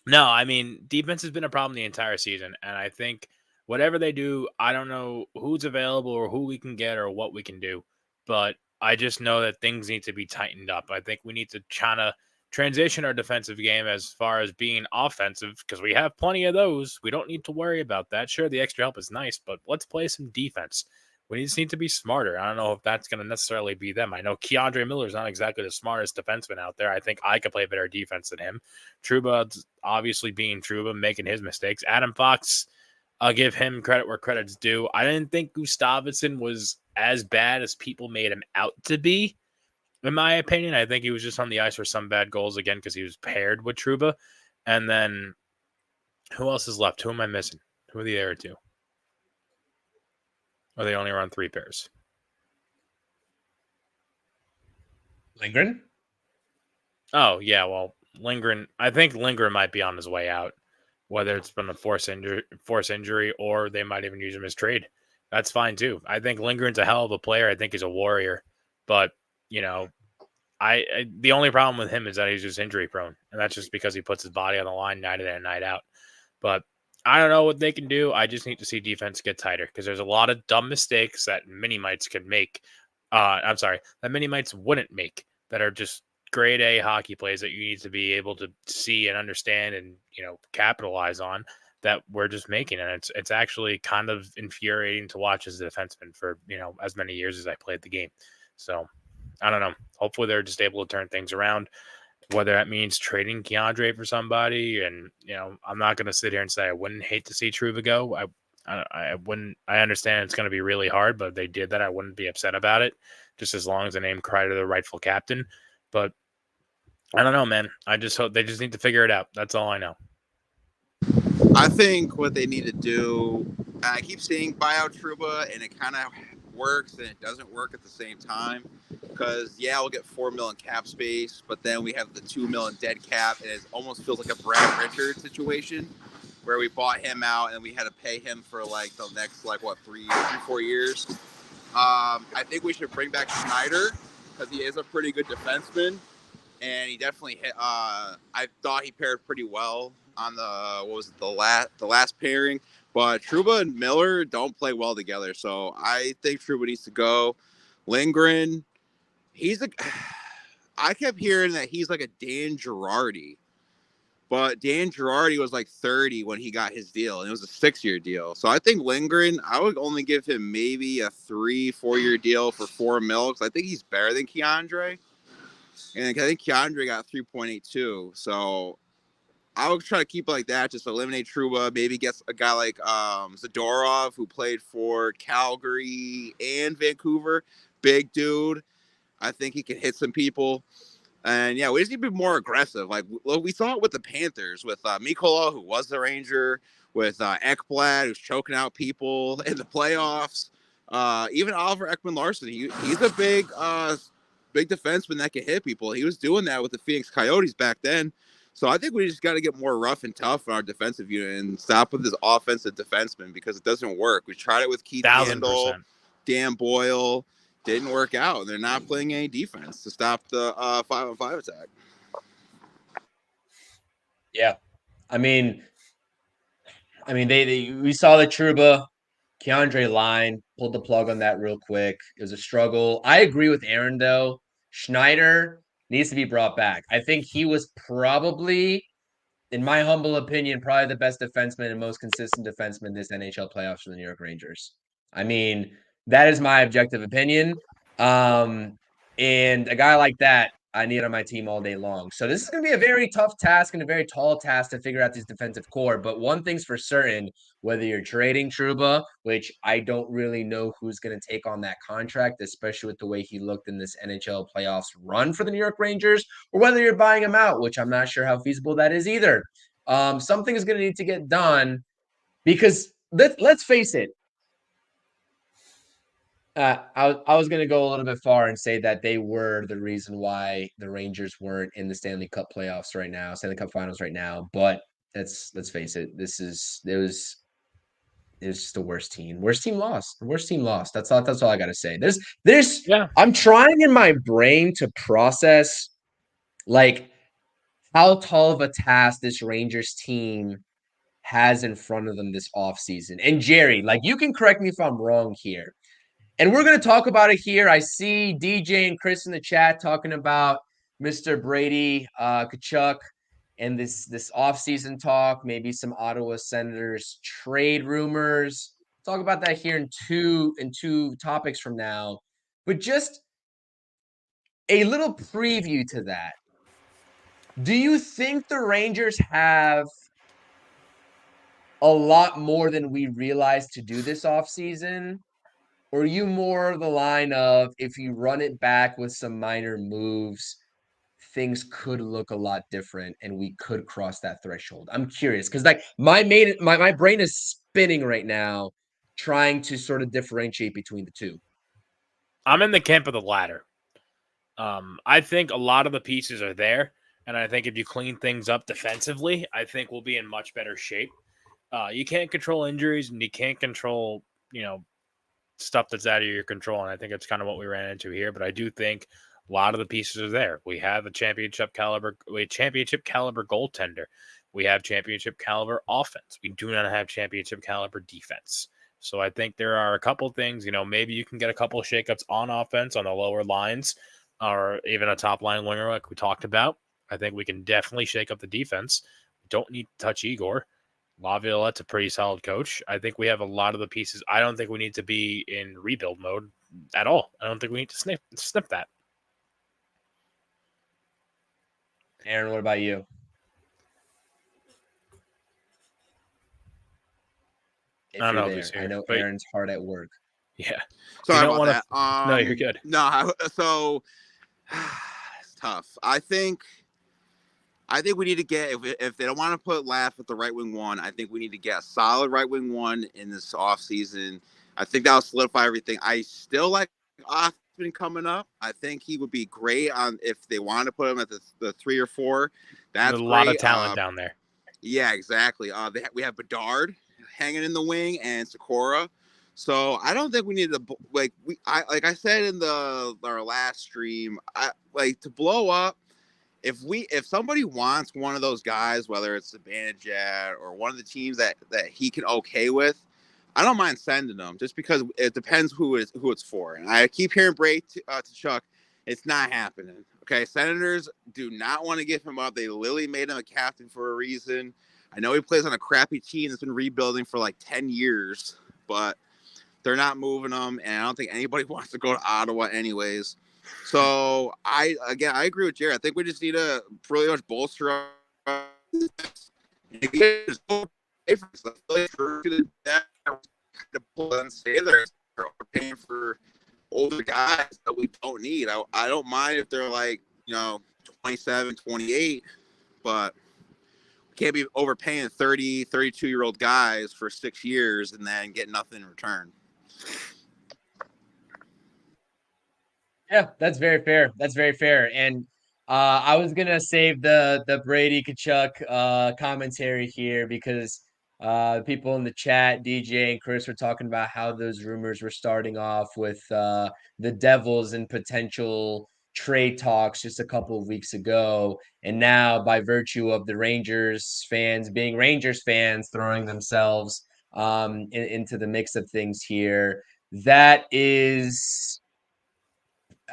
I mean, defense has been a problem the entire season. And I think whatever they do, I don't know who's available or who we can get or what we can do. But I just know that things need to be tightened up. I think we need to kind of transition our defensive game as far as being offensive because we have plenty of those. We don't need to worry about that. Sure, the extra help is nice, but let's play some defense. We just need to be smarter. I don't know if that's going to necessarily be them. I know Keandre Miller is not exactly the smartest defenseman out there. I think I could play better defense than him. Trouba, obviously being Trouba, making his mistakes. Adam Fox, I'll give him credit where credit's due. I didn't think Gustavsson was as bad as people made him out to be, in my opinion. I think he was just on the ice for some bad goals again because he was paired with Trouba. And then who else is left? Who am I missing? Who are the other two? Or they only run 3 pairs? Lindgren? Oh, yeah. Well, Lindgren. I think Lindgren might be on his way out, whether it's been a force injury or they might even use him as trade. That's fine too. I think Lindgren's a hell of a player. I think he's a warrior, but the only problem with him is that he's just injury prone, and that's just because he puts his body on the line night in and night out. But I don't know what they can do. I just need to see defense get tighter because there's a lot of dumb mistakes that mini-mites could make. That mini-mites wouldn't make that are just grade A hockey plays that you need to be able to see and understand and, capitalize on that we're just making. And it's actually kind of infuriating to watch as a defenseman for, as many years as I played the game. So I don't know. Hopefully they're just able to turn things around, whether that means trading Keandre for somebody. And, I'm not going to sit here and say I wouldn't hate to see Trouba go. I wouldn't. I understand it's going to be really hard, but if they did that, I wouldn't be upset about it just as long as the name Kreider, the rightful captain. But I don't know, man. I just hope they just need to figure it out. That's all I know. I think what they need to do, I keep seeing buyout Trouba, and it kind of works and it doesn't work at the same time. Because, yeah, we'll get $4 million cap space, but then we have the $2 million dead cap, and it almost feels like a Brad Richards situation where we bought him out and we had to pay him for like the next, like, what, 4 years. I think we should bring back Schneider because he is a pretty good defenseman. And he definitely hit. I thought he paired pretty well on the last pairing. But Trouba and Miller don't play well together, so I think Trouba needs to go. Lindgren, I kept hearing that he's like a Dan Girardi, but Dan Girardi was like 30 when he got his deal, and it was a 6-year deal. So I think Lindgren, I would only give him maybe a 3-4 year deal for $4 million. I think he's better than Keandre. And I think Keandre got 3.82. So I would try to keep it like that, just eliminate Trouba, maybe get a guy like Zadorov, who played for Calgary and Vancouver. Big dude. I think he can hit some people. And yeah, we just need to be more aggressive. Like we saw it with the Panthers, with Mikola, who was the Ranger, with Ekblad, who's choking out people in the playoffs. Even Oliver Ekman-Larsson, he's a big defenseman that can hit people. He was doing that with the Phoenix Coyotes back then. So I think we just got to get more rough and tough in our defensive unit and stop with this offensive defenseman because it doesn't work. We tried it with Keith Handel, 1000%. Dan Boyle. Didn't work out. They're not playing any defense to stop the 5-on-5 attack. Yeah. I mean, we saw the Trouba, Keandre line, pulled the plug on that real quick. It was a struggle. I agree with Aaron, though. Schneider needs to be brought back. I think he was probably, in my humble opinion, probably the best defenseman and most consistent defenseman this NHL playoffs for the New York Rangers. I mean, that is my objective opinion. And a guy like that, I need on my team all day long. So this is going to be a very tough task and a very tall task to figure out this defensive core. But one thing's for certain, whether you're trading Trouba, which I don't really know who's going to take on that contract, especially with the way he looked in this NHL playoffs run for the New York Rangers, or whether you're buying him out, which I'm not sure how feasible that is either. Something is going to need to get done because let's face it, I was going to go a little bit far and say that they were the reason why the Rangers weren't in the Stanley Cup playoffs right now, Stanley Cup Finals right now. But let's face it, it was just the worst team. Worst team lost. The worst team lost. That's all I got to say. Yeah. I'm trying in my brain to process like how tall of a task this Rangers team has in front of them this offseason. And Jerry, like you can correct me if I'm wrong here. And we're going to talk about it here. I see DJ and Chris in the chat talking about Mr. Brady Kachuk and this offseason talk, maybe some Ottawa Senators trade rumors. Talk about that here in two topics from now. But just a little preview to that. Do you think the Rangers have a lot more than we realize to do this offseason? Or are you more of the line of if you run it back with some minor moves, things could look a lot different and we could cross that threshold? I'm curious because like my brain is spinning right now trying to sort of differentiate between the two. I'm in the camp of the latter. I think a lot of the pieces are there, and I think if you clean things up defensively, I think we'll be in much better shape. You can't control injuries, and you can't control, stuff that's out of your control, and I think it's kind of what we ran into here. But I do think a lot of the pieces are there. We have a championship caliber goaltender. We have championship caliber offense. We do not have championship caliber defense. So I think there are a couple things, maybe you can get a couple of shakeups on offense on the lower lines or even a top line winger like we talked about. I think we can definitely shake up the defense. We don't need to touch Igor. Laviolette's a pretty solid coach. I think we have a lot of the pieces. I don't think we need to be in rebuild mode at all. I don't think we need to snip that. Aaron, what about you? If I don't you're know there, if he's here, I know but Aaron's hard at work. Yeah. Sorry don't about that. No, you're good. No, so it's tough. I think we need to get if they don't want to put Laugh at the right wing one. I think we need to get a solid right wing one in this offseason. I think that'll solidify everything. I still like Osman coming up. I think he would be great on if they want to put him at the 3 or 4. That's There's a lot of great. talent down there. Yeah, exactly. We have Bedard hanging in the wing and Sakura. So I don't think we need to like I said in our last stream. I like to blow up. If somebody wants one of those guys, whether it's the Banter or one of the teams that he can okay with, I don't mind sending them just because it depends who it's for. And I keep hearing Bray to Chuck, it's not happening. Okay, Senators do not want to give him up. They literally made him a captain for a reason. I know he plays on a crappy team that's been rebuilding for like 10 years, but they're not moving him, and I don't think anybody wants to go to Ottawa anyways. So I agree with Jared. I think we just need to really much bolster up. Paying for older guys that we don't need. I don't mind if they're like 27, 28, but we can't be overpaying 30, 32-year-old guys for 6 years and then get nothing in return. Yeah, that's very fair. That's very fair. And I was gonna save the Brady Kachuk commentary here because people in the chat, DJ and Chris, were talking about how those rumors were starting off with the Devils and potential trade talks just a couple of weeks ago, and now by virtue of the Rangers fans being Rangers fans throwing themselves into the mix of things here, that is,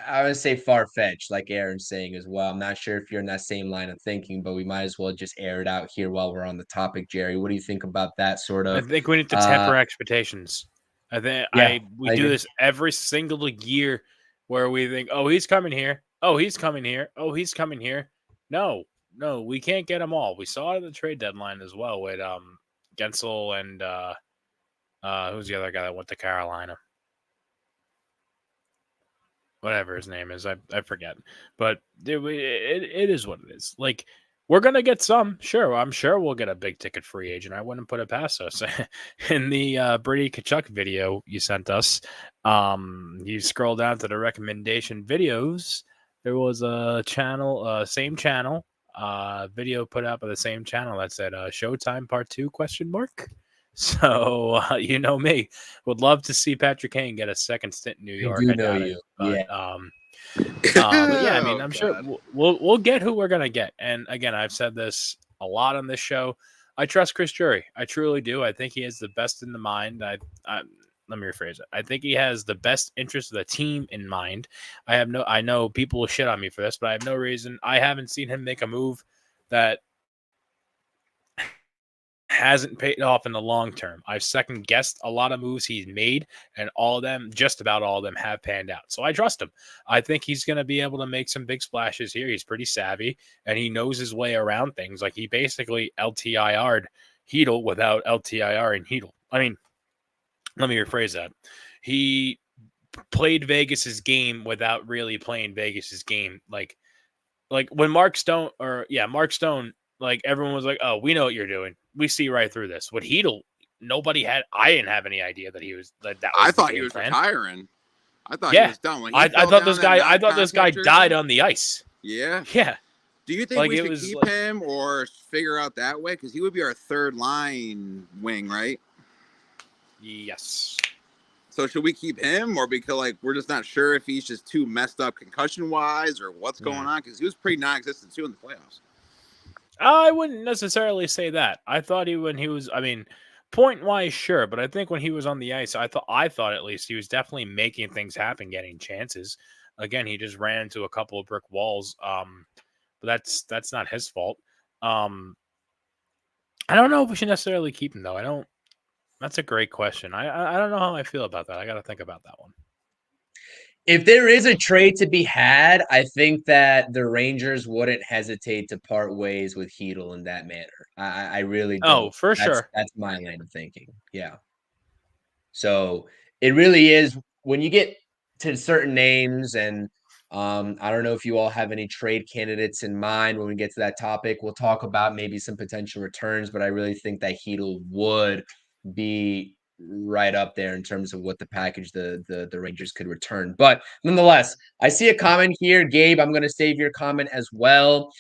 I would say, far-fetched, like Aaron's saying as well. I'm not sure if you're in that same line of thinking, but we might as well just air it out here while we're on the topic. Jerry, what do you think about that sort I of think we need to temper expectations. I think yeah, we I do agree. this every single year where we think, oh, he's coming here. Oh, he's coming here. Oh, he's coming here. No, we can't get them all. We saw it at the trade deadline as well with Gensel and who's the other guy that went to Carolina? Whatever his name is, I forget. But it is what it is. Like, we're gonna get some, sure. I'm sure we'll get a big ticket free agent. I wouldn't put it past us. In the Brady Kachuk video you sent us, you scroll down to the recommendation videos. There was a channel, same channel, video put out by the same channel that said "Showtime Part 2?" ? So you know me, would love to see Patrick Kane get a second stint in New I York. do I know doubt it, you. but Yeah. but yeah, I mean, Oh, I'm God. sure we'll get who we're gonna get. And again, I've said this a lot on this show. I trust Chris Drury. I truly do. I think he has the best in the mind. Let me rephrase it. I think he has the best interest of the team in mind. I know people will shit on me for this, but I have no reason. I haven't seen him make a move that hasn't paid off in the long term. I've second guessed a lot of moves he's made, and just about all of them have panned out. So I trust him. I think he's going to be able to make some big splashes here. He's pretty savvy, and he knows his way around things. Like, he basically LTIR'd Hedel without LTIR and Hedel. I mean, let me rephrase that. He played Vegas's game without really playing Vegas's game. Like when Mark Stone, like, everyone was like, "Oh, we know what you're doing. We see right through this." With Hedel, I didn't have any idea that was I the thought game he was plan. retiring. I thought he Yeah, was done when he I fell thought down this that guy. I thought this guy non-contact jersey. died on the ice. Yeah. Yeah, Do you think like, we it should was keep like, him or figure out that way? Because he would be our third line wing, right? yes. So should we keep him, or because we're just not sure if he's just too messed up concussion wise or what's going on? Because he was pretty non-existent too in the playoffs. I wouldn't necessarily say that. I thought when he was, I mean, point wise, sure, but I think when he was on the ice, I thought at least he was definitely making things happen, getting chances. Again, he just ran into a couple of brick walls. But that's not his fault. I don't know if we should necessarily keep him though. I don't. That's a great question. I don't know how I feel about that. I got to think about that one. If there is a trade to be had, I think that the Rangers wouldn't hesitate to part ways with Hedel in that manner. I really don't. Oh, for sure. That's my line of thinking. Yeah. So it really is when you get to certain names, and I don't know if you all have any trade candidates in mind when we get to that topic. We'll talk about maybe some potential returns, but I really think that Heedle would be right up there in terms of what the package the Rangers could return. But nonetheless, I see a comment here. Gabe, I'm going to save your comment as well.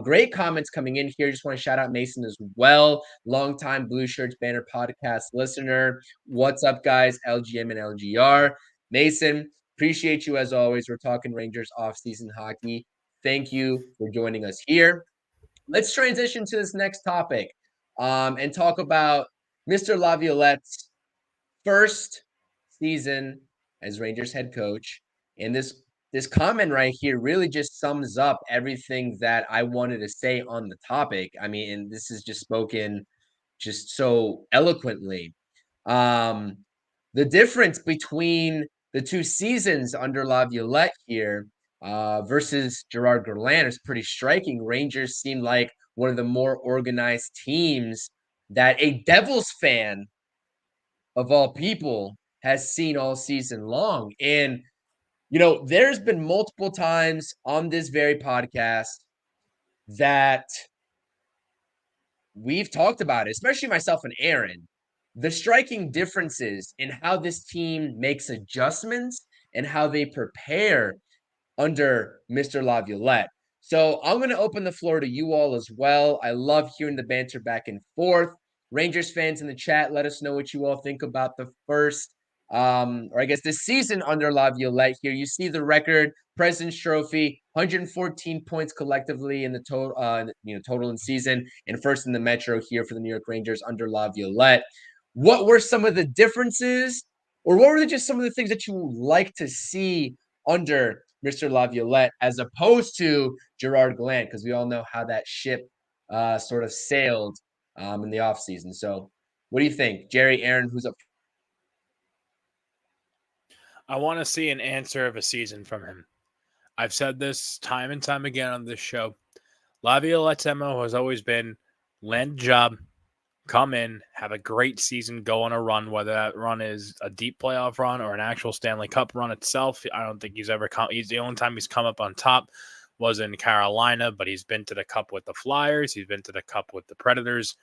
Great comments coming in here. Just want to shout out Mason as well. Longtime Blueshirts Banter podcast listener. What's up, guys? LGM and LGR. Mason, appreciate you as always. We're talking Rangers offseason hockey. Thank you for joining us here. Let's transition to this next topic and talk about Mr. Laviolette's first season as Rangers head coach. And this comment right here really just sums up everything that I wanted to say on the topic. I mean, and this is just spoken just so eloquently. Um, the difference between the two seasons under Laviolette here versus Gerard Gerland is pretty striking. Rangers seem like one of the more organized teams that a Devils fan of all people has seen all season long. And, there's been multiple times on this very podcast that we've talked about it, especially myself and Aaron, the striking differences in how this team makes adjustments and how they prepare under Mr. Laviolette. So I'm going to open the floor to you all as well. I love hearing the banter back and forth. Rangers fans in the chat, let us know what you all think about the first, or I guess the season under Laviolette here. You see the record, President's Trophy, 114 points collectively in the total, total in season, and first in the Metro here for the New York Rangers under Laviolette. What were some of the differences, or what were just some of the things that you would like to see under Mr. Laviolette as opposed to Gerard Gallant? Because we all know how that ship sort of sailed in the offseason. So what do you think? Jerry, Aaron, who's up? I want to see an answer of a season from him. I've said this time and time again on this show. Laviolette's MO has always been land a job, come in, have a great season, go on a run, whether that run is a deep playoff run or an actual Stanley Cup run itself. I don't think he's ever come. He's the only time he's come up on top was in Carolina, but he's been to the Cup with the Flyers. He's been to the Cup with the Predators.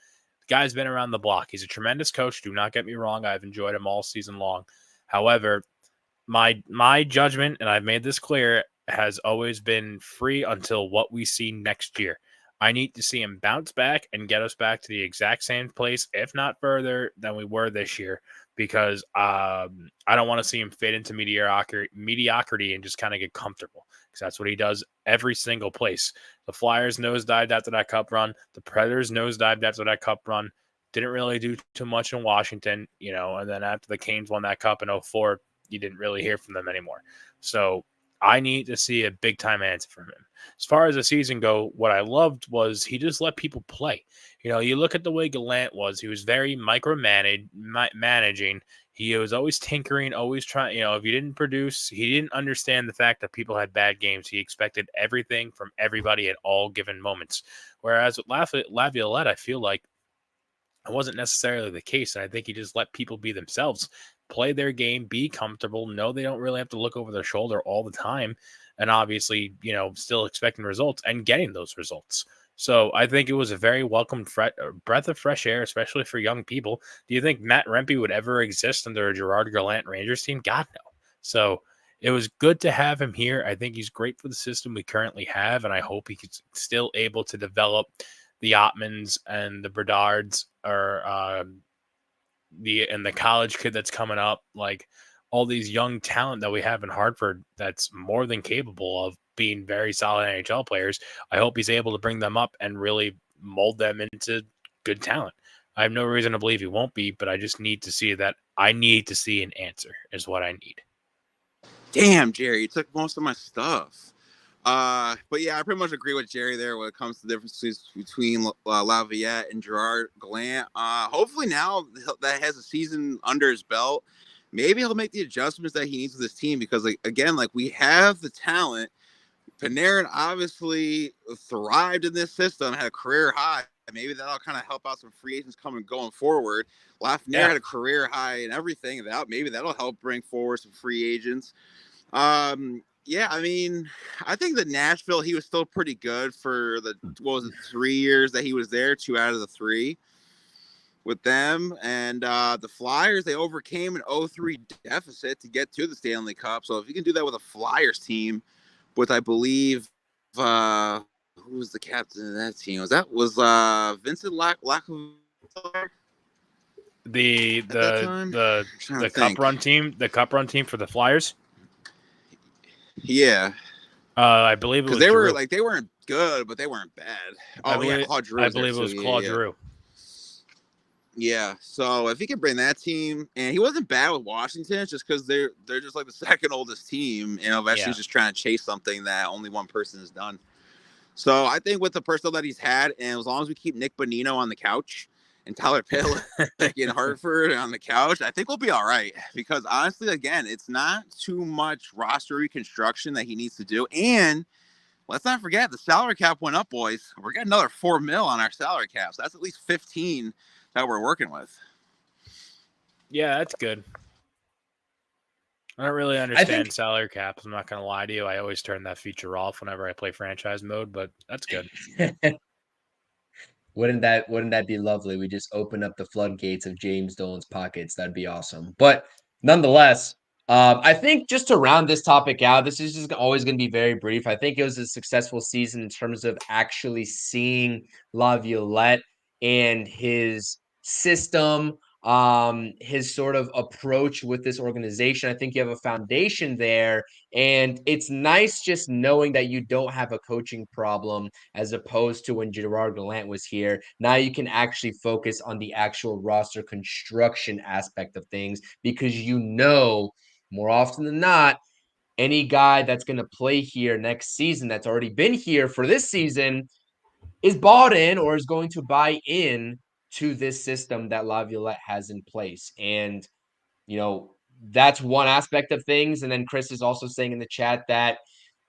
The guy's been around the block. He's a tremendous coach. Do not get me wrong. I've enjoyed him all season long. However, my judgment, and I've made this clear, has always been free until what we see next year. I need to see him bounce back and get us back to the exact same place, if not further than we were this year, because I don't want to see him fade into mediocrity and just kind of get comfortable, because that's what he does every single place. The Flyers nosedived after that Cup run. The Predators nosedived after that Cup run. Didn't really do too much in Washington, and then after the Canes won that Cup in 2004, you didn't really hear from them anymore. So I need to see a big-time answer from him. As far as the season go, what I loved was he just let people play. You look at the way Gallant was. He was very managing. He was always tinkering, always trying. If you didn't produce, he didn't understand the fact that people had bad games. He expected everything from everybody at all given moments. Whereas with Laviolette, I feel like it wasn't necessarily the case. And I think he just let people be themselves, play their game, be comfortable, know they don't really have to look over their shoulder all the time. And obviously, still expecting results and getting those results. So I think it was a very welcome breath of fresh air, especially for young people. Do you think Matt Rempe would ever exist under a Gerard Gallant Rangers team? God, no. So it was good to have him here. I think he's great for the system we currently have, and I hope he's still able to develop the Ottmans and the Bredards, or the college kid that's coming up, like all these young talent that we have in Hartford that's more than capable of being very solid NHL players. I hope he's able to bring them up and really mold them into good talent. I have no reason to believe he won't be, but I just need to see that. I need to see an answer is what I need. Damn, Jerry, you took most of my stuff. But yeah, I pretty much agree with Jerry there when it comes to the differences between Laviolette and Gerard Gallant. Hopefully now that has a season under his belt, maybe he'll make the adjustments that he needs with this team, because again, we have the talent. Panarin obviously thrived in this system, had a career high maybe that'll kind of help out some free agents coming going forward. Lafreniere Yeah. had a career high and everything. Maybe that'll help bring forward some free agents. Yeah, I mean, I think that Nashville, he was still pretty good for the 3 years that he was there, 2 out of the 3 with them. And the Flyers, they overcame an 0-3 deficit to get to the Stanley Cup. So if you can do that with a Flyers team, with I believe who was the captain of that team? Was Vincent The at that time? the cup run team for the Flyers. Yeah, I believe it was because Drew. they weren't good, but they weren't bad. Claude Drew. I believe it was Claude Drew. Yeah, so if he can bring that team, and he wasn't bad with Washington, it's just because they're just like the second oldest team, and eventually he's just trying to chase something that only one person has done. So I think with the personnel that he's had, and as long as we keep Nick Bonino on the couch and Tyler Pitlick in Hartford on the couch, I think we'll be all right. Because honestly, again, it's not too much roster reconstruction that he needs to do, and let's not forget the salary cap went up, boys. We're getting another $4 million on our salary cap, so that's at least 15 that we're working with. Yeah, that's good. I don't really understand salary caps. I'm not going to lie to you. I always turn that feature off whenever I play franchise mode, but that's good. Wouldn't that be lovely? We just open up the floodgates of James Dolan's pockets. That'd be awesome. But nonetheless, I think just to round this topic out, this is just always going to be very brief. I think it was a successful season in terms of actually seeing Laviolette and his system, his sort of approach with this organization. I think you have a foundation there, and it's nice just knowing that you don't have a coaching problem as opposed to when Gerard Gallant was here. Now you can actually focus on the actual roster construction aspect of things because more often than not, any guy that's going to play here next season that's already been here for this season is bought in or is going to buy in to this system that Laviolette has in place. And, that's one aspect of things. And then Chris is also saying in the chat that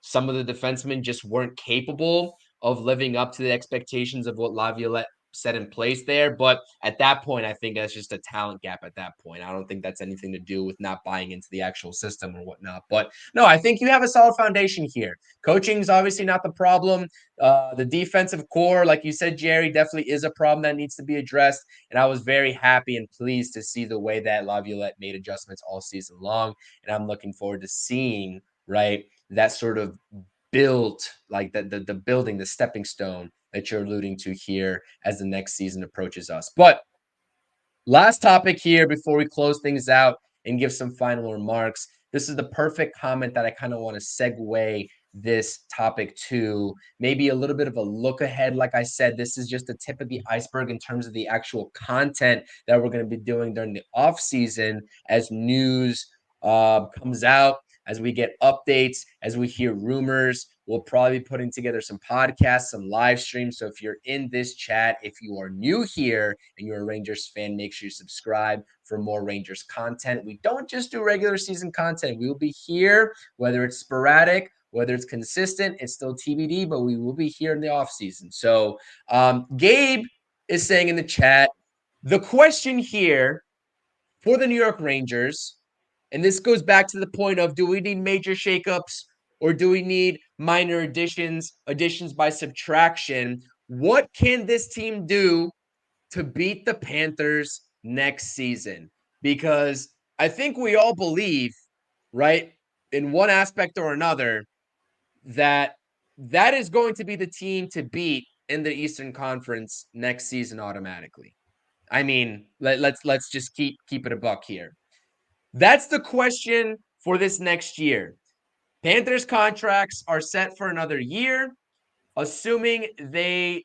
some of the defensemen just weren't capable of living up to the expectations of what Laviolette set in place there. But at that point, I think that's just a talent gap at that point. I don't think that's anything to do with not buying into the actual system or whatnot. But no, I think you have a solid foundation here. Coaching is obviously not the problem. The defensive core, like you said, Jerry, definitely is a problem that needs to be addressed. And I was very happy and pleased to see the way that Laviolette made adjustments all season long. And I'm looking forward to seeing, right, that sort of built, like the building, the stepping stone that you're alluding to here as the next season approaches us. But last topic here before we close things out and give some final remarks. This is the perfect comment that I kind of want to segue this topic to. Maybe a little bit of a look ahead. Like I said, this is just the tip of the iceberg in terms of the actual content that we're going to be doing during the off season as news comes out, as we get updates, as we hear rumors. We'll probably be putting together some podcasts, some live streams. So if you're in this chat, if you are new here and you're a Rangers fan, make sure you subscribe for more Rangers content. We don't just do regular season content. We will be here, whether it's sporadic, whether it's consistent, it's still TBD, but we will be here in the off season. So Gabe is saying in the chat, the question here for the New York Rangers, and this goes back to the point of, do we need major shakeups or do we need minor additions by subtraction? What can this team do to beat the Panthers next season? Because I think we all believe, right, in one aspect or another, that is going to be the team to beat in the Eastern Conference next season automatically. I mean, let's just keep it a buck here. That's the question for this next year. Panthers contracts are set for another year, assuming they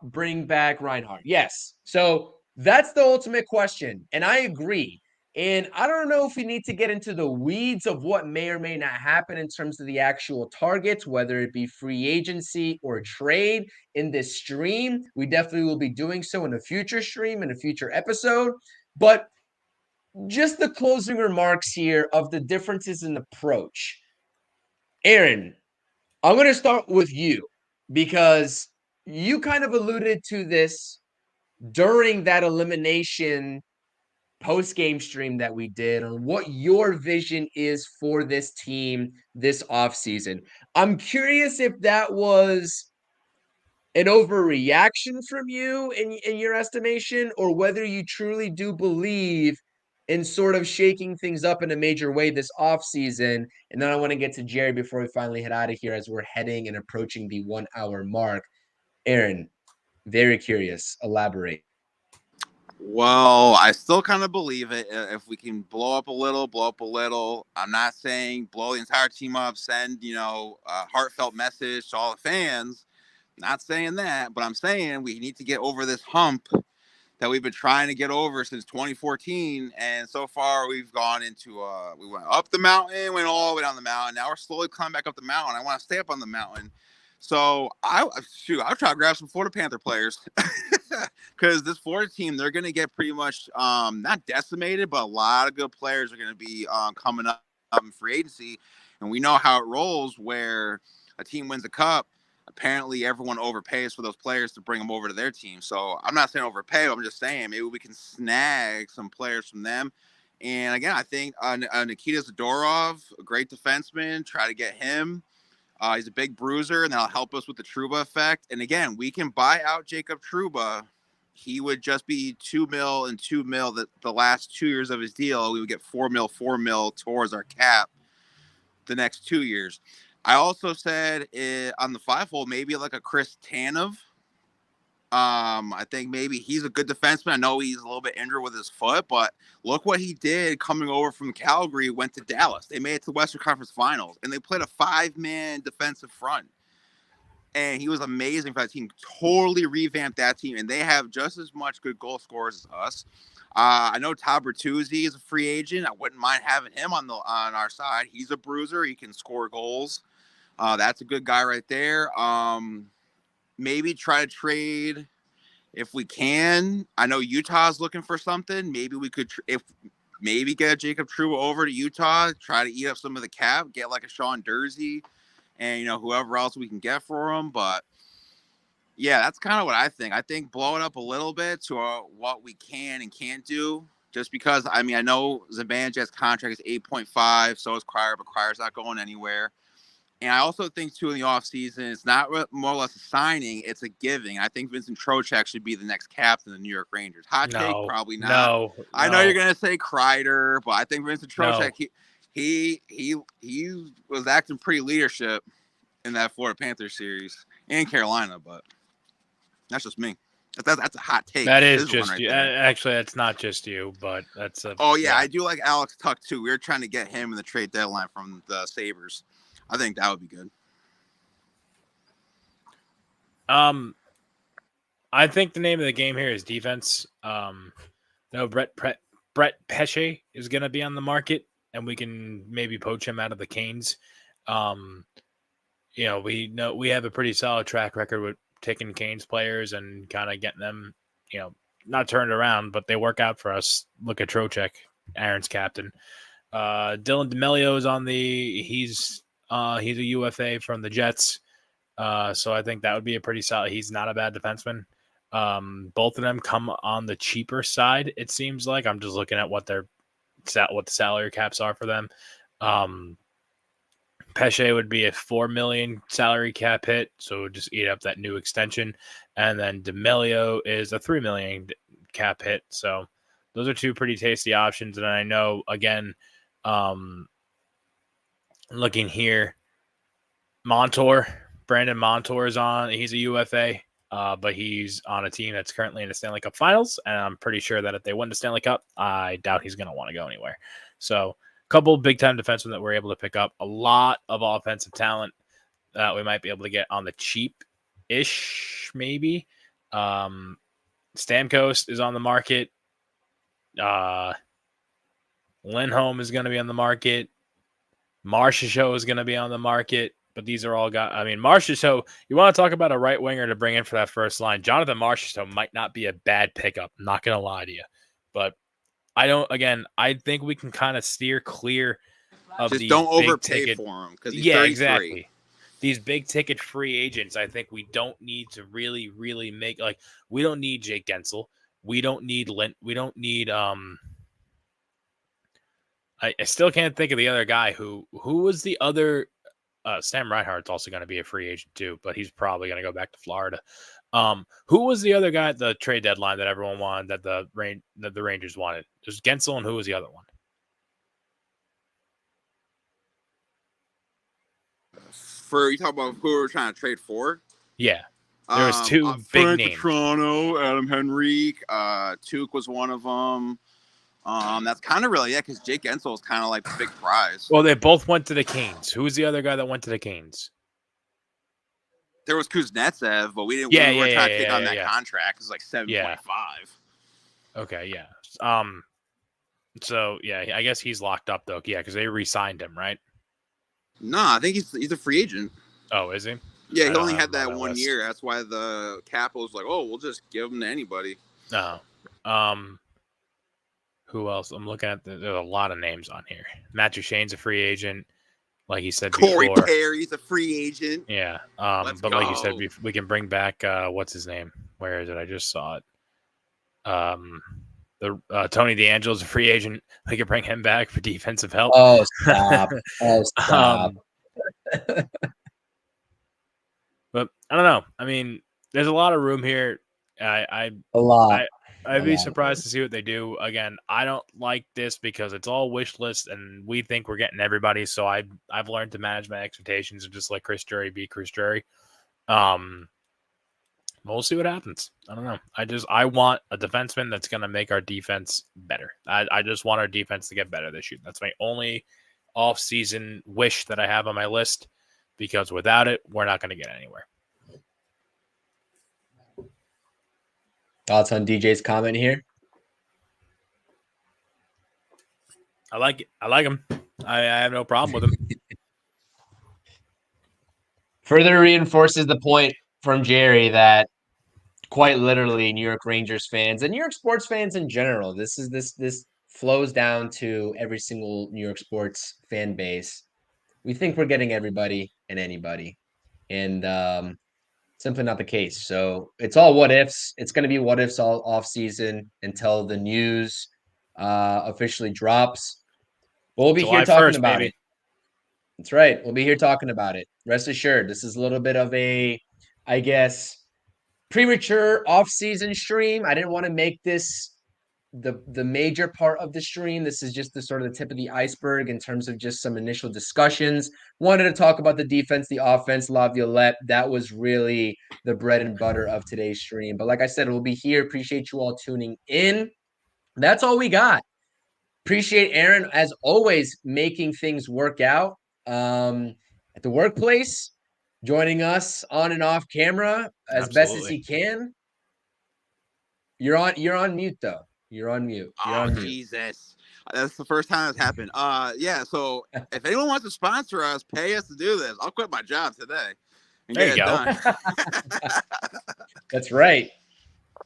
bring back Reinhart. Yes. So that's the ultimate question. And I agree. And I don't know if we need to get into the weeds of what may or may not happen in terms of the actual targets, whether it be free agency or trade in this stream. We definitely will be doing so in a future stream, in a future episode. But just the closing remarks here of the differences in approach. Aaron, I'm going to start with you because you kind of alluded to this during that elimination post-game stream that we did on what your vision is for this team this offseason. I'm curious if that was an overreaction from you in your estimation, or whether you truly do believe in sort of shaking things up in a major way this offseason. And then I want to get to Jerry before we finally head out of here as we're heading and approaching the 1 hour mark. Aaron, very curious. Elaborate. Well, I still kind of believe it. If we can blow up a little, blow up a little. I'm not saying blow the entire team up, send, a heartfelt message to all the fans. Not saying that, but I'm saying we need to get over this hump that we've been trying to get over since 2014. And so far we've gone into, we went up the mountain, went all the way down the mountain. Now we're slowly climbing back up the mountain. I want to stay up on the mountain. So I'll try to grab some Florida Panther players because this Florida team, they're going to get pretty much not decimated, but a lot of good players are going to be coming up in free agency. And we know how it rolls where a team wins a cup. Apparently, everyone overpays for those players to bring them over to their team. So I'm not saying overpay. I'm just saying maybe we can snag some players from them. And again, I think Nikita Zadorov, a great defenseman, try to get him. He's a big bruiser, and that'll help us with the Trouba effect. And again, we can buy out Jacob Trouba. He would just be $2 million and $2 million the last 2 years of his deal. We would get $4 million towards our cap the next 2 years. I also said on the 5-hole, maybe like a Chris Tanev. I think maybe he's a good defenseman. I know he's a little bit injured with his foot, but look what he did coming over from Calgary, went to Dallas. They made it to the Western Conference Finals, and they played a 5-man defensive front. And he was amazing for that team. Totally revamped that team, and they have just as much good goal scorers as us. I know Todd Bertuzzi is a free agent. I wouldn't mind having him on our side. He's a bruiser. He can score goals. That's a good guy right there. Maybe try to trade if we can. I know Utah's looking for something. Maybe we could, maybe get Jacob Trouba over to Utah, try to eat up some of the cap, get like a Sean Dursey and, whoever else we can get for him. But yeah, that's kind of what I think. I think blow it up a little bit to what we can and can't do. Just because, I know Zibanejad's contract is 8.5, so is Cryer, but Cryer's not going anywhere. And I also think, too, in the offseason, it's not more or less a signing, it's a giving. I think Vincent Trocheck should be the next captain of the New York Rangers. Hot take, probably not. No. I know you're going to say Kreider, but I think Vincent Trocheck, he was acting pretty leadership in that Florida Panthers series and Carolina, but that's just me. That's a hot take. That is just you. Actually, that's not just you, but that's a. Oh, yeah, I do like Alex Tuck, too. We were trying to get him in the trade deadline from the Sabres. I think that would be good. I think the name of the game here is defense. No, Brett Pesce is going to be on the market, and we can maybe poach him out of the Canes. We know we have a pretty solid track record with taking Canes players and kind of getting them, not turned around, but they work out for us. Look at Trocheck, Aaron's captain. Dylan DeMelio is he's a UFA from the Jets. So I think that would be a pretty solid. He's not a bad defenseman. Both of them come on the cheaper side. It seems like. I'm just looking at what the salary caps are for them. Pesce would be a $4 million salary cap hit, so just eat up that new extension. And then DeMelio is a $3 million cap hit. So those are two pretty tasty options. And I know, again, looking here, Brandon Montour is on. He's a UFA, but he's on a team that's currently in the Stanley Cup Finals, and I'm pretty sure that if they win the Stanley Cup, I doubt he's going to want to go anywhere. So a couple big-time defensemen that we're able to pick up, a lot of offensive talent that we might be able to get on the cheap-ish, maybe. Stamkos is on the market. Lindholm is going to be on the market. Marchessault is going to be on the market. But these are all guys. Marchessault, you want to talk about a right winger to bring in for that first line. Jonathan Marchessault might not be a bad pickup. I'm not going to lie to you. But I think we can kind of steer clear of just these don't big overpay ticket. for him because he's 33. Exactly. these big ticket free agents, I think we don't need to really, really make like we don't need Jake Gensel. We don't need Lint. We don't need I still can't think of the other guy who was the other Sam Reinhart's also going to be a free agent too, but he's probably going to go back to Florida. Who was the other guy at the trade deadline that everyone wanted that the Rangers wanted? There's Gensel, and who was the other one? For you talk about who we're trying to trade for? Yeah, there was two big Frank names. Petrano, Adam Henrique, Tuke was one of them. That's kind of really because Jake Gensel is kind of like the big prize. Well, they both went to the Canes. Who was the other guy that went to the Canes? There was Kuznetsov, but we didn't. we weren't trying to take on that contract. It's like 7.5. Okay, yeah. So yeah, I guess he's locked up though. Yeah, because they re-signed him, right? No, I think he's a free agent. Oh, is he? Yeah, he only had that 1 year. That's why the Capitals like, oh, we'll just give him to anybody. No. Who else? I'm looking at. There's a lot of names on here. Matt Duchene's a free agent, like he said Corey before. Perry's a free agent. Yeah. But like you said, we can bring back what's his name? Where is it? I just saw it. Tony DeAngelo's a free agent. We could bring him back for defensive help. Oh, stop. Oh, stop. But I don't know. I mean, there's a lot of room here. A lot. I'd be surprised to see what they do. Again, I don't like this because it's all wish list, and we think we're getting everybody. So I've learned to manage my expectations and just let Chris Drury be Chris Drury. We'll see what happens. I don't know. I want a defenseman that's going to make our defense better. I just want our defense to get better this year. That's my only off-season wish that I have on my list, because without it, we're not going to get anywhere. Thoughts on DJ's comment here? I like it. I like him. I have no problem with him. Further reinforces the point from Jerry that quite literally New York Rangers fans and New York sports fans in general, this flows down to every single New York sports fan base. We think we're getting everybody and anybody, and simply not the case. So it's all what ifs. It's going to be what ifs all off season until the news officially drops. We'll be July here talking 1st, about baby. it. That's right. We'll be here talking about it. Rest assured, this is a little bit of a, I guess, premature off-season stream. I didn't want to make this the major part of the stream. This is just the sort of the tip of the iceberg in terms of just some initial discussions. Wanted to talk about the defense, the offense, La Violette. That was really the bread and butter of today's stream. But like I said, we'll be here. Appreciate you all tuning in. That's all we got. Appreciate Aaron, as always, making things work out at the workplace, joining us on and off camera as best as he can. You're on mute though. You're on mute. Jesus. That's the first time it's happened. Yeah, so if anyone wants to sponsor us, pay us to do this. I'll quit my job today and there you go. Done. That's right.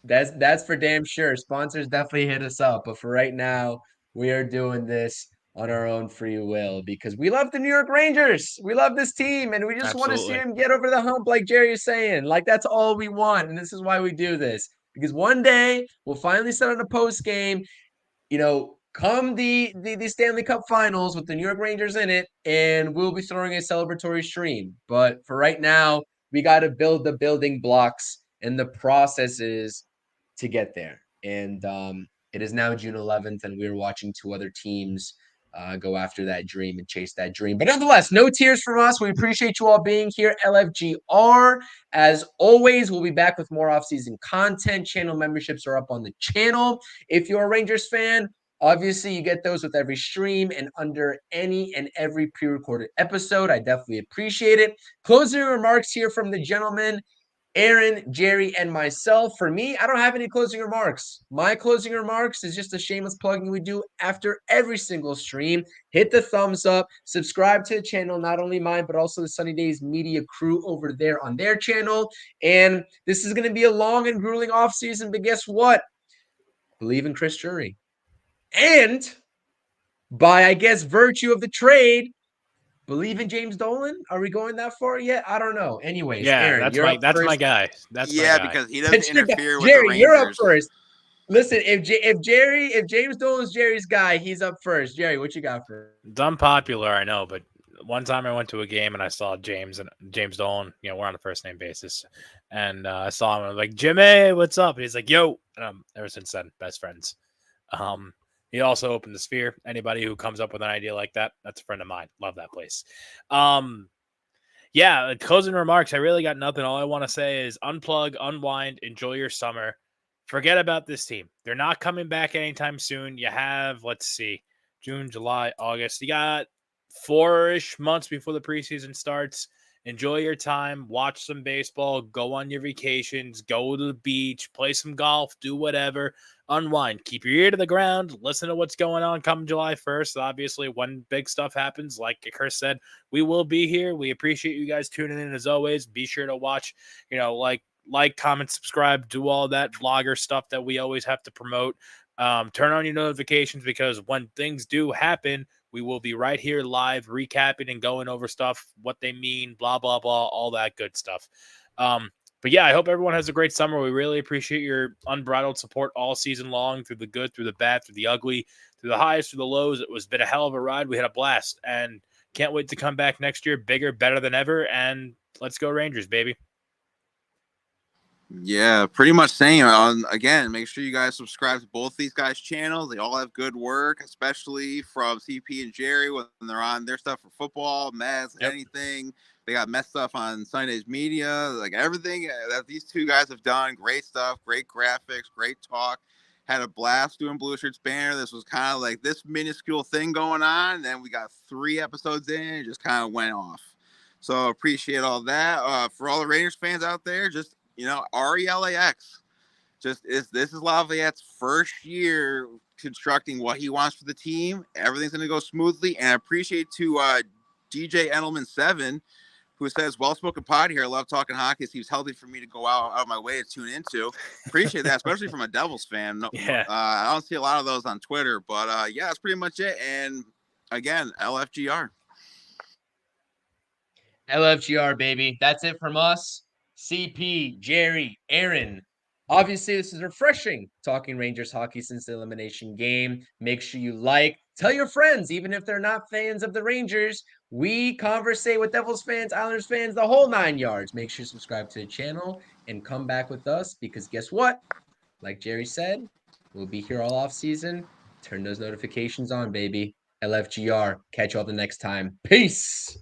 That's for damn sure. Sponsors definitely hit us up. But for right now, we are doing this on our own free will because we love the New York Rangers. We love this team, and we just want to see them get over the hump, like Jerry is saying. Like, that's all we want, and this is why we do this. Because one day we'll finally set on a post game, come the Stanley Cup Finals with the New York Rangers in it, and we'll be throwing a celebratory stream. But for right now, we got to build the building blocks and the processes to get there. And it is now June 11th, and we're watching two other teams go after that dream and chase that dream. But nonetheless, no tears from us. We appreciate you all being here. LFGR, as always, we'll be back with more off-season content. Channel memberships are up on the channel. If you're a Rangers fan, obviously you get those with every stream and under any and every pre-recorded episode. I definitely appreciate it. Closing remarks here from the gentleman, Aaron, Jerry, and myself. For me, I don't have any closing remarks. My closing remarks is just a shameless plugging we do after every single stream. Hit the thumbs up, subscribe to the channel, not only mine, but also the Sunny Days Media crew over there on their channel. And this is going to be a long and grueling offseason, but guess what? Believe in Chris Drury. And by, I guess, virtue of the trade, believe in James Dolan. Are we going that far yet? I don't know. Anyways, Yeah, Aaron, you're up that's my first. guy. That's my Yeah, guy. because he doesn't That's your guy. interfere with the Jerry, you're up Rangers. first. Listen, if James Dolan's Jerry's guy, he's up first. Jerry, what you got for? It's unpopular, I know, but one time I went to a game and I saw James Dolan. You know, we're on a first name basis, and I saw him. I was like, Jimmy, what's up? And he's like, Yo. And ever since then, best friends. He also opened the Sphere. Anybody who comes up with an idea like that, that's a friend of mine. Love that place. Yeah, closing remarks. I really got nothing. All I want to say is unplug, unwind, enjoy your summer. Forget about this team. They're not coming back anytime soon. You have, let's see, June, July, August. You got 4-ish months before the preseason starts. Enjoy your time. Watch some baseball. Go on your vacations. Go to the beach. Play some golf. Do whatever. Unwind. Keep your ear to the ground. Listen to what's going on come July 1st. Obviously, when big stuff happens, like Chris said, we will be here. We appreciate you guys tuning in as always. Be sure to watch, like, comment, subscribe, do all that vlogger stuff that we always have to promote. Turn on your notifications because when things do happen, we will be right here live recapping and going over stuff, what they mean, blah, blah, blah, all that good stuff. But yeah, I hope everyone has a great summer. We really appreciate your unbridled support all season long, through the good, through the bad, through the ugly, through the highs, through the lows. It was been a hell of a ride. We had a blast and can't wait to come back next year bigger, better than ever. And let's go Rangers, baby. Yeah, pretty much same. Again, make sure you guys subscribe to both these guys' channels. They all have good work, especially from CP and Jerry when they're on their stuff for football, Mets, anything. They got Mets stuff on Sunday's media, like everything that these two guys have done. Great stuff, great graphics, great talk. Had a blast doing Blueshirts Banter. This was kind of like this minuscule thing going on. And then we got 3 episodes in, and it just kind of went off. So appreciate all that. For all the Rangers fans out there, just RELAX. This is Lafayette's first year constructing what he wants for the team. Everything's going to go smoothly. And I appreciate to DJ Enelman 7, who says, well-spoken pod here. I love talking hockey. It seems healthy for me to go out of my way to tune into. Appreciate that, especially from a Devils fan. No, Yeah. I don't see a lot of those on Twitter. But, yeah, that's pretty much it. And, again, LFGR. LFGR, baby. That's it from us. CP, Jerry, Aaron. Obviously, this is refreshing talking Rangers hockey since the elimination game. Make sure you tell your friends, even if they're not fans of the Rangers. We conversate with Devils fans, Islanders fans, the whole 9 yards. Make sure you subscribe to the channel and come back with us because guess what? Like Jerry said, we'll be here all off season. Turn those notifications on, baby. LFGR. Catch you all the next time. Peace.